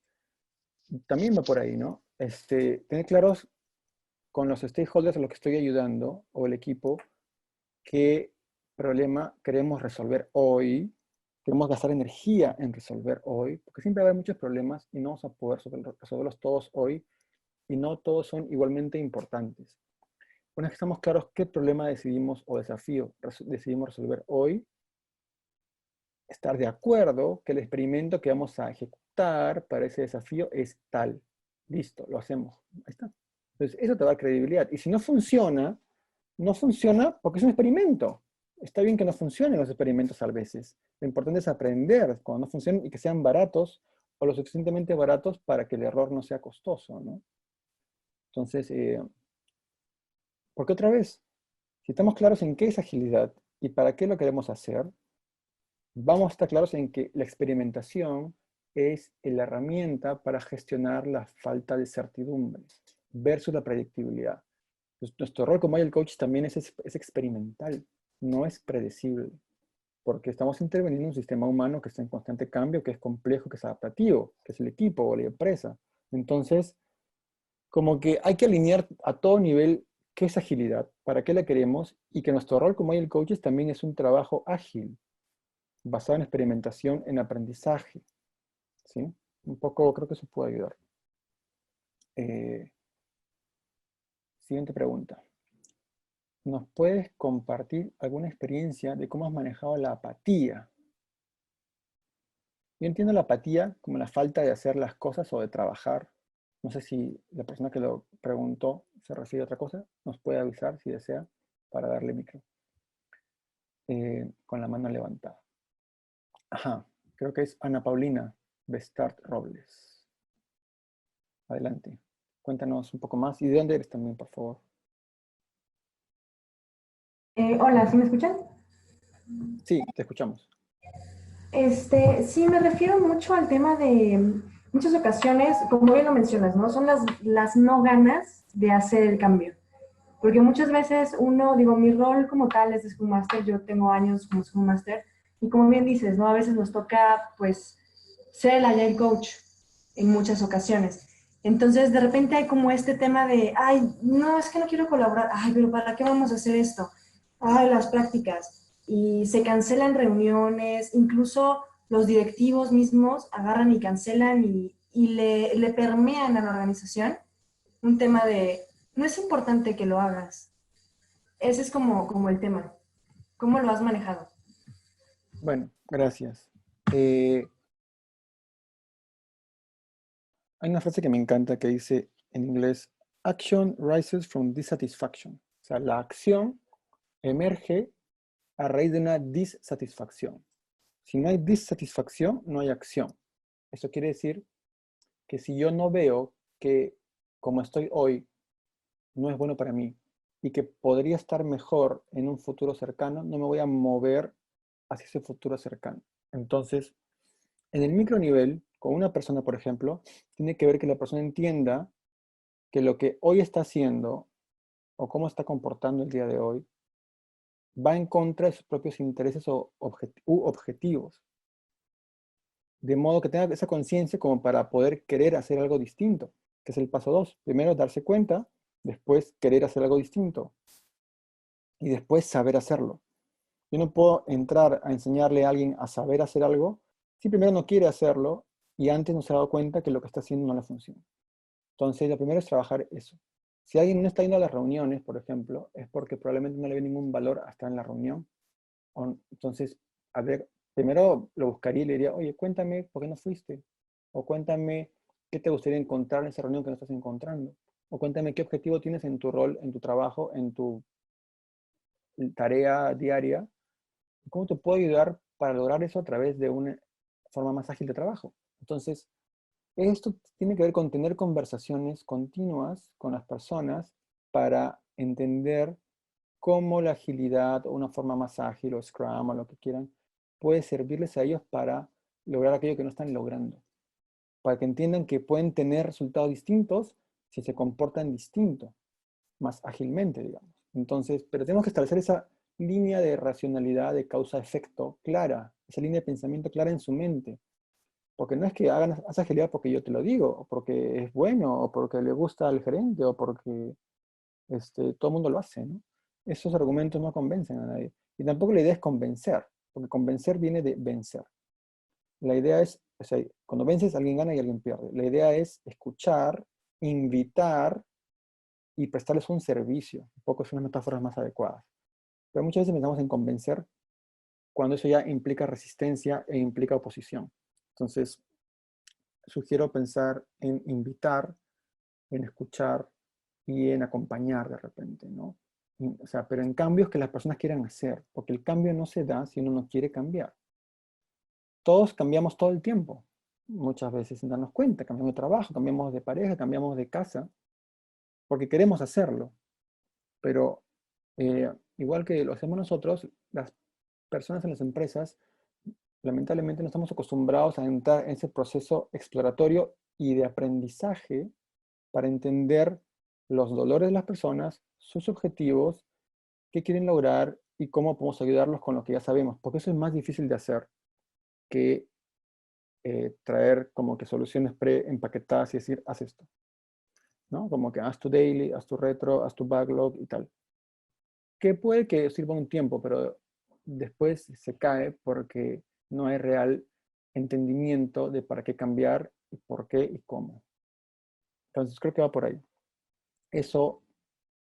también va por ahí, ¿no? Tener claros con los stakeholders a los que estoy ayudando o el equipo qué problema queremos resolver hoy, queremos gastar energía en resolver hoy, porque siempre va a haber muchos problemas y no vamos a poder resolverlos todos hoy y no todos son igualmente importantes. Una vez que estamos claros qué problema decidimos o desafío decidimos resolver hoy, estar de acuerdo que el experimento que vamos a ejecutar para ese desafío es tal. Listo, lo hacemos. Ahí está. Entonces, eso te da credibilidad. Y si no funciona, no funciona porque es un experimento. Está bien que no funcionen los experimentos a veces. Lo importante es aprender cuando no funcionan y que sean baratos o lo suficientemente baratos para que el error no sea costoso, ¿no? Entonces, porque otra vez, si estamos claros en qué es agilidad y para qué lo queremos hacer, vamos a estar claros en que la experimentación es la herramienta para gestionar la falta de certidumbre versus la predictibilidad. Nuestro rol como Agile Coach también es experimental, no es predecible, porque estamos interviniendo en un sistema humano que está en constante cambio, que es complejo, que es adaptativo, que es el equipo o la empresa. Entonces, como que hay que alinear a todo nivel qué es agilidad, para qué la queremos, y que nuestro rol como Agile Coaches también es un trabajo ágil, basado en experimentación, en aprendizaje. ¿Sí? Un poco creo que eso puede ayudar. Siguiente pregunta. ¿Nos puedes compartir alguna experiencia de cómo has manejado la apatía? Yo entiendo la apatía como la falta de hacer las cosas o de trabajar. No sé si la persona que lo preguntó se refiere a otra cosa. Nos puede avisar si desea para darle micro. Con la mano levantada. Ajá, creo que es Ana Paulina Bestart Robles. Adelante. Cuéntanos un poco más. ¿Y de dónde eres también, por favor? Hola, ¿sí me escuchan? Sí, te escuchamos. Sí, me refiero mucho al tema de muchas ocasiones, como bien lo mencionas, ¿no? Son las no ganas de hacer el cambio. Porque muchas veces uno, digo, mi rol como tal es de Scrum Master, yo tengo años como Scrum Master, y como bien dices, ¿no? A veces nos toca, pues, ser el Agile Coach en muchas ocasiones. Entonces, de repente hay como este tema de, ay, no, es que no quiero colaborar, ay, pero ¿para qué vamos a hacer esto? Ay, las prácticas. Y se cancelan reuniones, incluso los directivos mismos agarran y cancelan y le permean a la organización un tema de, no es importante que lo hagas. Ese es como el tema. ¿Cómo lo has manejado? Bueno, gracias. Hay una frase que me encanta que dice en inglés, action rises from dissatisfaction. O sea, la acción emerge a raíz de una dissatisfacción. Si no hay dissatisfacción, no hay acción. Eso quiere decir que si yo no veo que como estoy hoy no es bueno para mí y que podría estar mejor en un futuro cercano, no me voy a mover hacia ese futuro cercano. Entonces, en el micronivel, con una persona, por ejemplo, tiene que ver que la persona entienda que lo que hoy está haciendo o cómo está comportando el día de hoy va en contra de sus propios intereses u objetivos. De modo que tenga esa conciencia como para poder querer hacer algo distinto, que es el paso 2. Primero darse cuenta, después querer hacer algo distinto y después saber hacerlo. Yo no puedo entrar a enseñarle a alguien a saber hacer algo si primero no quiere hacerlo y antes no se ha dado cuenta que lo que está haciendo no le funciona. Entonces, lo primero es trabajar eso. Si alguien no está yendo a las reuniones, por ejemplo, es porque probablemente no le ve ningún valor a estar en la reunión. Entonces, a ver, primero lo buscaría y le diría, oye, cuéntame por qué no fuiste. O cuéntame qué te gustaría encontrar en esa reunión que no estás encontrando. O cuéntame qué objetivo tienes en tu rol, en tu trabajo, en tu tarea diaria. ¿Cómo te puedo ayudar para lograr eso a través de una forma más ágil de trabajo? Entonces, esto tiene que ver con tener conversaciones continuas con las personas para entender cómo la agilidad o una forma más ágil o Scrum o lo que quieran puede servirles a ellos para lograr aquello que no están logrando. Para que entiendan que pueden tener resultados distintos si se comportan distinto, más ágilmente, digamos. Entonces, pero tenemos que establecer esa línea de racionalidad, de causa-efecto clara, esa línea de pensamiento clara en su mente. Porque no es que haz agilidad porque yo te lo digo, o porque es bueno, o porque le gusta al gerente, o porque todo el mundo lo hace, ¿no? Esos argumentos no convencen a nadie. Y tampoco la idea es convencer, porque convencer viene de vencer. La idea es, o sea, cuando vences, alguien gana y alguien pierde. La idea es escuchar, invitar y prestarles un servicio. Un poco son las metáforas más adecuadas. Pero muchas veces pensamos en convencer cuando eso ya implica resistencia e implica oposición. Entonces, sugiero pensar en invitar, en escuchar y en acompañar de repente, ¿no? O sea, pero en cambios que las personas quieran hacer, porque el cambio no se da si uno no quiere cambiar. Todos cambiamos todo el tiempo, muchas veces sin darnos cuenta, cambiamos de trabajo, cambiamos de pareja, cambiamos de casa, porque queremos hacerlo. Pero igual que lo hacemos nosotros, las personas en las empresas, lamentablemente no estamos acostumbrados a entrar en ese proceso exploratorio y de aprendizaje para entender los dolores de las personas, sus objetivos, qué quieren lograr y cómo podemos ayudarlos con lo que ya sabemos, porque eso es más difícil de hacer que traer como que soluciones pre-empaquetadas y decir, haz esto, ¿no? Como que haz tu daily, haz tu retro, haz tu backlog y tal. Que puede que sirva un tiempo, pero después se cae porque no hay real entendimiento de para qué cambiar, y por qué y cómo. Entonces creo que va por ahí. Eso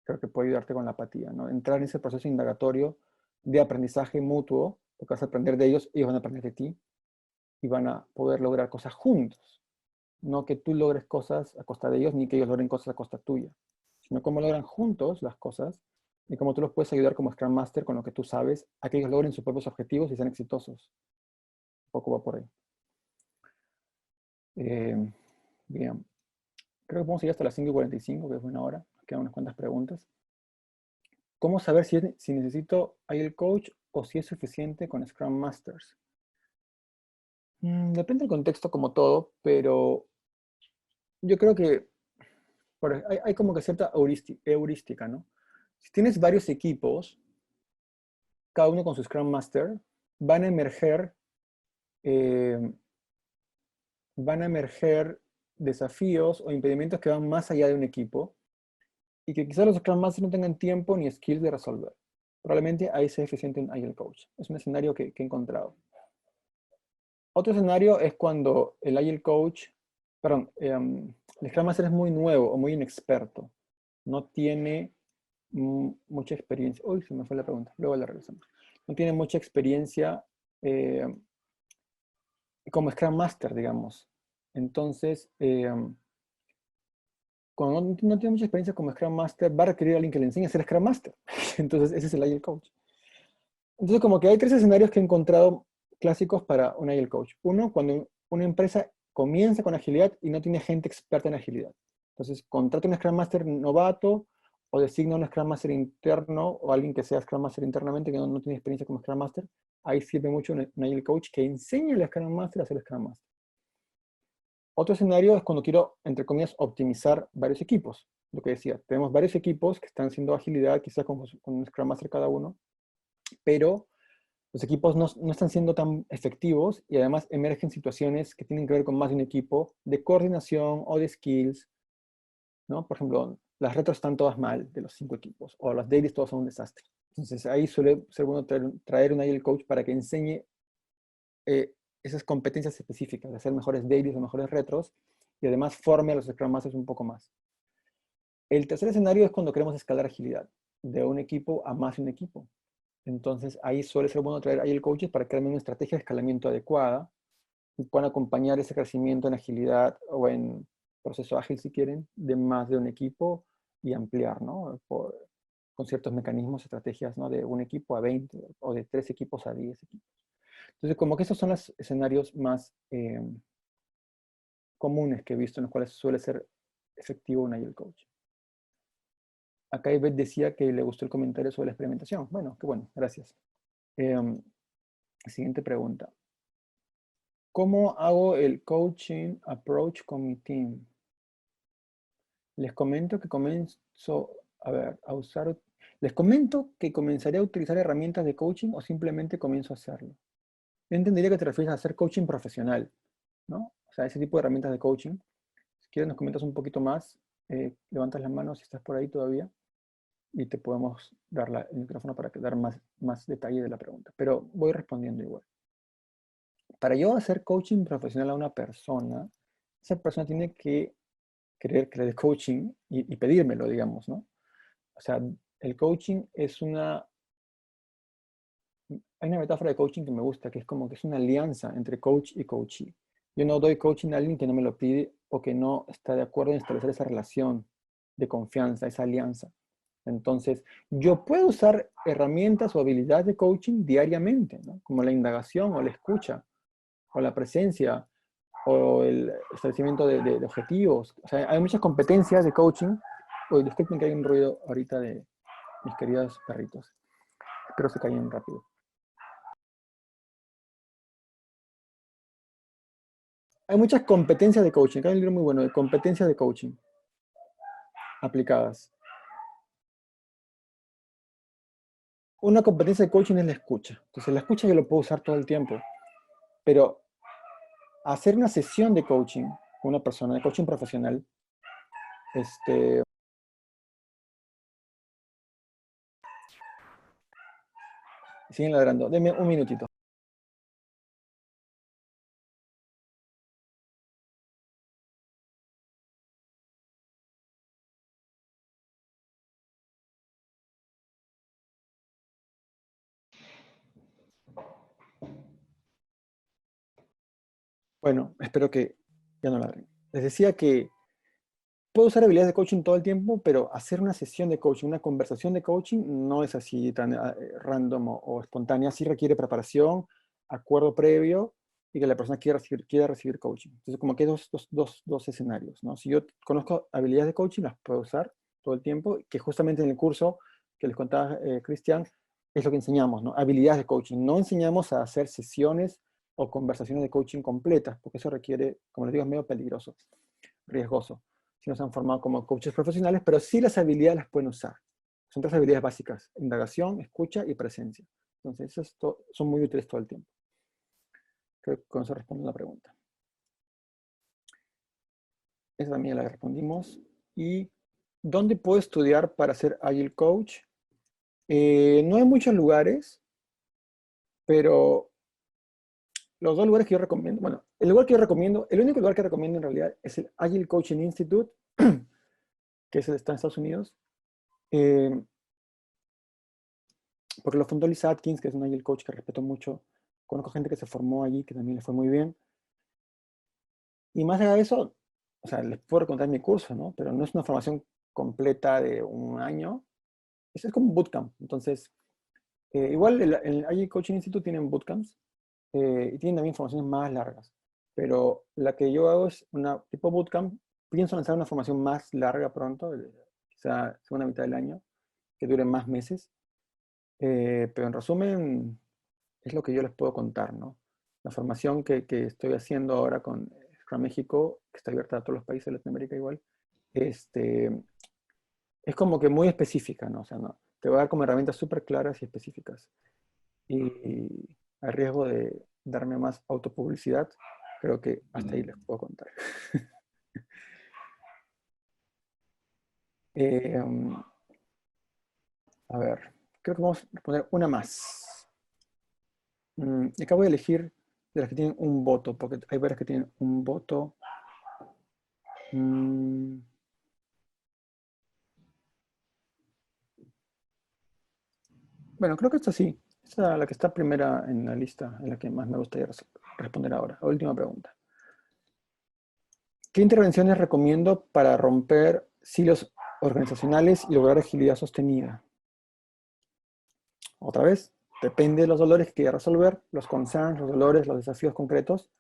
creo que puede ayudarte con la apatía, ¿no? Entrar en ese proceso indagatorio de aprendizaje mutuo, porque vas a aprender de ellos, ellos van a aprender de ti, y van a poder lograr cosas juntos. No que tú logres cosas a costa de ellos, ni que ellos logren cosas a costa tuya, sino cómo logran juntos las cosas y cómo tú los puedes ayudar como Scrum Master con lo que tú sabes a que ellos logren sus propios objetivos y sean exitosos. Un poco va por ahí. Bien. Creo que podemos ir hasta las 5:45, que es buena hora. Nos quedan unas cuantas preguntas. ¿Cómo saber si necesito Agile Coach o si es suficiente con Scrum Masters? Depende del contexto como todo, pero yo creo que hay como que cierta heurística, ¿no? Si tienes varios equipos, cada uno con su Scrum Master, van a emerger eh, desafíos o impedimentos que van más allá de un equipo y que quizás los Scrum Masters no tengan tiempo ni skills de resolver. Probablemente ahí sea eficiente un Agile Coach. Es un escenario que he encontrado. Otro escenario es cuando el Agile Coach, perdón, el Scrum Master es muy nuevo o muy inexperto. No tiene mucha experiencia. Uy, se me fue la pregunta. Luego la regresamos. No tiene mucha experiencia como Scrum Master, digamos. Entonces, cuando no tiene mucha experiencia como Scrum Master, va a requerir a alguien que le enseñe a ser Scrum Master. Entonces, ese es el Agile Coach. Entonces, como que hay tres escenarios que he encontrado clásicos para un Agile Coach. Uno, cuando una empresa comienza con agilidad y no tiene gente experta en agilidad. Entonces, contrata un Scrum Master novato o designa un Scrum Master interno o alguien que sea Scrum Master internamente que no tiene experiencia como Scrum Master. Ahí sirve mucho un Agile Coach que enseñe al Scrum Master a ser Scrum Master. Otro escenario es cuando quiero, entre comillas, optimizar varios equipos. Lo que decía, tenemos varios equipos que están haciendo agilidad, quizás con un Scrum Master cada uno, pero los equipos no están siendo tan efectivos y además emergen situaciones que tienen que ver con más de un equipo de coordinación o de skills, ¿no? Por ejemplo, las retros están todas mal de los 5 equipos o las dailies todos son un desastre. Entonces ahí suele ser bueno traer un Agile Coach para que enseñe esas competencias específicas, de hacer mejores dailies o mejores retros y además forme a los Scrum Masters un poco más. El tercer escenario es cuando queremos escalar agilidad de un equipo a más de un equipo. Entonces, ahí suele ser bueno traer Agile Coaches para crear una estrategia de escalamiento adecuada y puedan acompañar ese crecimiento en agilidad o en proceso ágil, si quieren, de más de un equipo y ampliar, ¿no? Con ciertos mecanismos, estrategias, ¿no? De un equipo a 20 o de 3 equipos a 10 equipos. Entonces, como que esos son los escenarios más comunes que he visto en los cuales suele ser efectivo un Agile Coach. Acá Ivette decía que le gustó el comentario sobre la experimentación. Bueno, qué bueno, gracias. Siguiente pregunta. ¿Cómo hago el coaching approach con mi team? Les comento que les comento que comenzaré a utilizar herramientas de coaching o simplemente comienzo a hacerlo. Yo entendería que te refieres a hacer coaching profesional, ¿no? O sea, ese tipo de herramientas de coaching. Si quieres nos comentas un poquito más, levantas la mano si estás por ahí todavía y te podemos dar el micrófono para dar más detalle de la pregunta. Pero voy respondiendo igual. Para yo hacer coaching profesional a una persona, esa persona tiene que querer que le dé coaching y pedírmelo, digamos, ¿no? O sea, el coaching es hay una metáfora de coaching que me gusta, que es como que es una alianza entre coach y coachee. Yo no doy coaching a alguien que no me lo pide o que no está de acuerdo en establecer esa relación de confianza, esa alianza. Entonces, yo puedo usar herramientas o habilidades de coaching diariamente, ¿no? Como la indagación o la escucha, o la presencia, o el establecimiento de objetivos. O sea, hay muchas competencias de coaching. Uy, disculpen que hay un ruido ahorita de mis queridos perritos. Espero se callen rápido. Hay muchas competencias de coaching. Acá hay un libro muy bueno de competencias de coaching aplicadas. Una competencia de coaching es la escucha. Entonces, la escucha yo lo puedo usar todo el tiempo. Pero hacer una sesión de coaching con una persona, de coaching profesional, siguen ladrando. Denme un minutito. Bueno, espero que ya no ladren. Les decía que puedo usar habilidades de coaching todo el tiempo, pero hacer una sesión de coaching, una conversación de coaching, no es así tan random o espontánea. Sí requiere preparación, acuerdo previo y que la persona quiera recibir coaching. Entonces, como que hay dos escenarios, ¿no? Si yo conozco habilidades de coaching, las puedo usar todo el tiempo, que justamente en el curso que les contaba Cristian, es lo que enseñamos, ¿no? Habilidades de coaching. No enseñamos a hacer sesiones o conversaciones de coaching completas, porque eso requiere, como les digo, es medio peligroso, riesgoso. Si no se han formado como coaches profesionales, pero sí las habilidades las pueden usar. Son 3 habilidades básicas: indagación, escucha y presencia. Entonces, son muy útiles todo el tiempo. Creo que con eso respondo la pregunta. Esa también la respondimos. ¿Y dónde puedo estudiar para ser Agile Coach? No hay muchos lugares, pero los 2 lugares que yo recomiendo, bueno, el lugar que yo recomiendo, el único lugar que recomiendo en realidad es el Agile Coaching Institute, que está en Estados Unidos, porque lo fundó Lisa Atkins, que es un Agile Coach que respeto mucho. Conozco gente que se formó allí, que también le fue muy bien. Y más allá de eso, o sea, les puedo recomendar mi curso, ¿no? Pero no es una formación completa de un año. Es como un bootcamp. Entonces, igual el Agile Coaching Institute tienen bootcamps y tienen también formaciones más largas. Pero la que yo hago es una tipo bootcamp. Pienso lanzar una formación más larga pronto, quizá segunda mitad del año, que dure más meses. Pero en resumen, es lo que yo les puedo contar, ¿no? La formación que estoy haciendo ahora con Scrum México, que está abierta a todos los países de Latinoamérica igual, es como que muy específica, ¿no? O sea, no, te va a dar como herramientas súper claras y específicas. Y a riesgo de darme más autopublicidad, creo que hasta ahí les puedo contar. A ver, creo que vamos a poner una más. Y acá voy a elegir de las que tienen un voto, porque hay varias que tienen un voto. Bueno, creo que esta sí. Esta es la que está primera en la lista, en la que más me gustaría responder ahora. La última pregunta. ¿Qué intervenciones recomiendo para romper silos organizacionales y lograr agilidad sostenida? Otra vez, depende de los dolores que quiera resolver, los concerns, los dolores, los desafíos concretos.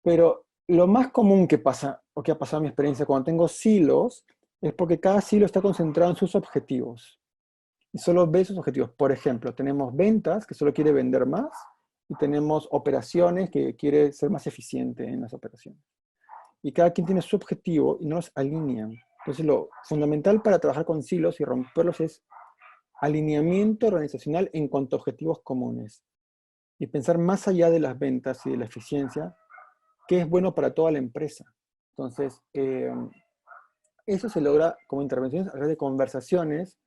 Pero lo más común que pasa, o que ha pasado en mi experiencia cuando tengo silos, es porque cada silo está concentrado en sus objetivos. Y solo ve sus objetivos. Por ejemplo, tenemos ventas, que solo quiere vender más, y tenemos operaciones, que quiere ser más eficiente en las operaciones. Y cada quien tiene su objetivo y no los alinean. Entonces, lo fundamental para trabajar con silos y romperlos es alineamiento organizacional en cuanto a objetivos comunes. Y pensar más allá de las ventas y de la eficiencia, qué es bueno para toda la empresa. Entonces, eso se logra como intervenciones a través de conversaciones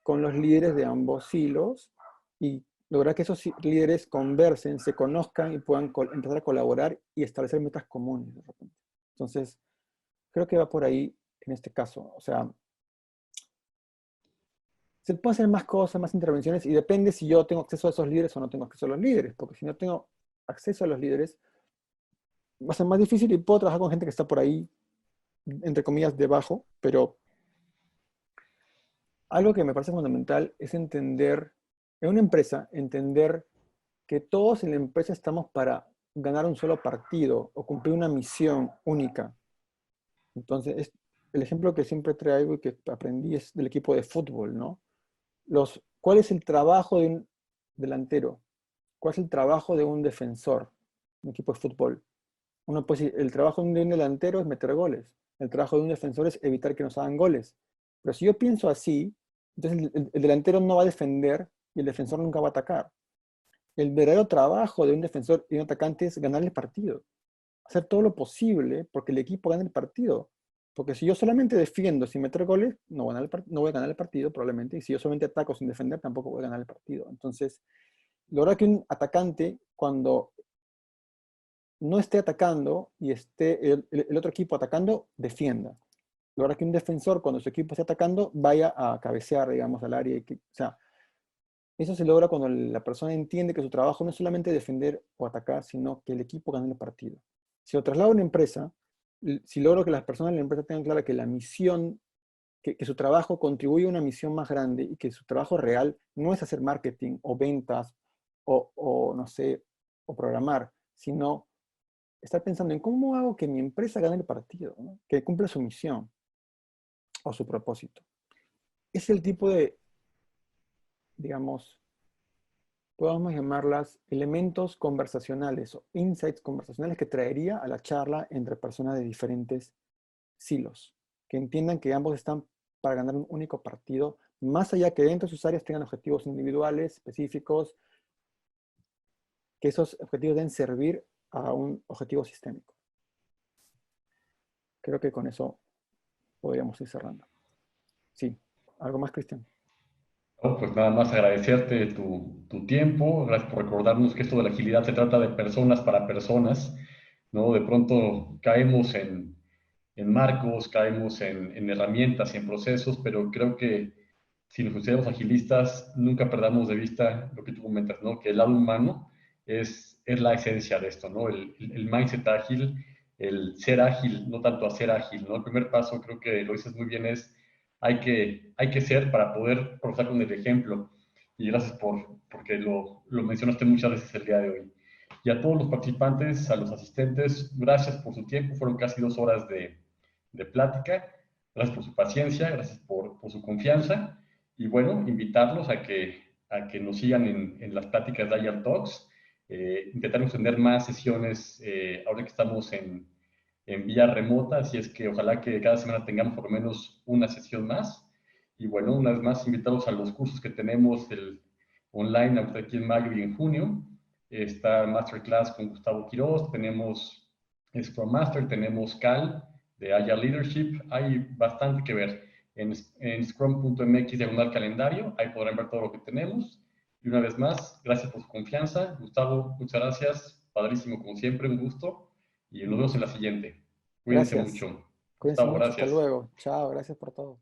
con los líderes de ambos silos y lograr que esos líderes conversen, se conozcan y puedan empezar a colaborar y establecer metas comunes de repente. Entonces, creo que va por ahí en este caso. O sea, se pueden hacer más cosas, más intervenciones, y depende si yo tengo acceso a esos líderes o no tengo acceso a los líderes, porque si no tengo acceso a los líderes, va a ser más difícil y puedo trabajar con gente que está por ahí, entre comillas, debajo, pero algo que me parece fundamental es entender, en una empresa, entender que todos en la empresa estamos para ganar un solo partido o cumplir una misión única. Entonces, el ejemplo que siempre traigo y que aprendí es del equipo de fútbol, ¿no? ¿Cuál es el trabajo de un delantero? ¿Cuál es el trabajo de un defensor? Un equipo de fútbol. Uno puede decir, el trabajo de un delantero es meter goles. El trabajo de un defensor es evitar que nos hagan goles. Pero si yo pienso así, entonces el delantero no va a defender y el defensor nunca va a atacar. El verdadero trabajo de un defensor y un atacante es ganar el partido. Hacer todo lo posible porque el equipo gane el partido. Porque si yo solamente defiendo sin meter goles, no voy a ganar el partido probablemente. Y si yo solamente ataco sin defender, tampoco voy a ganar el partido. Entonces, lograr que un atacante, cuando no esté atacando y esté el otro equipo atacando, defienda. Lograr que un defensor, cuando su equipo esté atacando, vaya a cabecear, digamos, al área. O sea, Eso se logra cuando la persona entiende que su trabajo no es solamente defender o atacar, sino que el equipo gane el partido. Si lo traslado a una empresa, si logro que las personas de la empresa tengan clara que la misión, que su trabajo contribuye a una misión más grande y que su trabajo real no es hacer marketing o ventas o no sé, o programar, sino estar pensando en cómo hago que mi empresa gane el partido, ¿no? Que cumpla su misión o su propósito. Es el tipo de, digamos, podemos llamarlas elementos conversacionales o insights conversacionales que traería a la charla entre personas de diferentes silos, que entiendan que ambos están para ganar un único partido, más allá que dentro de sus áreas tengan objetivos individuales, específicos, que esos objetivos deben servir a un objetivo sistémico. Creo que con eso podríamos ir cerrando. Sí, ¿algo más, Cristian? No, pues nada más agradecerte tu tiempo, gracias por recordarnos que esto de la agilidad se trata de personas para personas, ¿no? De pronto caemos en marcos, caemos en herramientas y en procesos, pero creo que si nos consideramos agilistas, nunca perdamos de vista lo que tú comentas, ¿no? Que el lado humano es la esencia de esto, ¿no? El mindset ágil, el ser ágil, no tanto hacer ágil, ¿no? El primer paso, creo que lo dices muy bien, es hay que ser para poder profesar con el ejemplo. Y gracias porque lo mencionaste muchas veces el día de hoy. Y a todos los participantes, a los asistentes, gracias por su tiempo. Fueron casi 2 horas de plática. Gracias por su paciencia, gracias por su confianza. Y bueno, invitarlos a que nos sigan en las pláticas de Agile Talks. Intentaremos tener más sesiones ahora que estamos en vía remota, así es que ojalá que cada semana tengamos por lo menos una sesión más. Y bueno, una vez más, invitados a los cursos que tenemos online ahorita aquí en mayo y en junio. Está Masterclass con Gustavo Quiroz, tenemos Scrum Master, tenemos Cal de Agile Leadership. Hay bastante que ver en scrum.mx/calendario, ahí podrán ver todo lo que tenemos. Y una vez más, gracias por su confianza. Gustavo, muchas gracias. Padrísimo, como siempre, un gusto. Y nos vemos en la siguiente. Cuídense Gracias. mucho. Cuídense Gustavo, mucho. Hasta gracias. luego. Chao. Gracias por todo.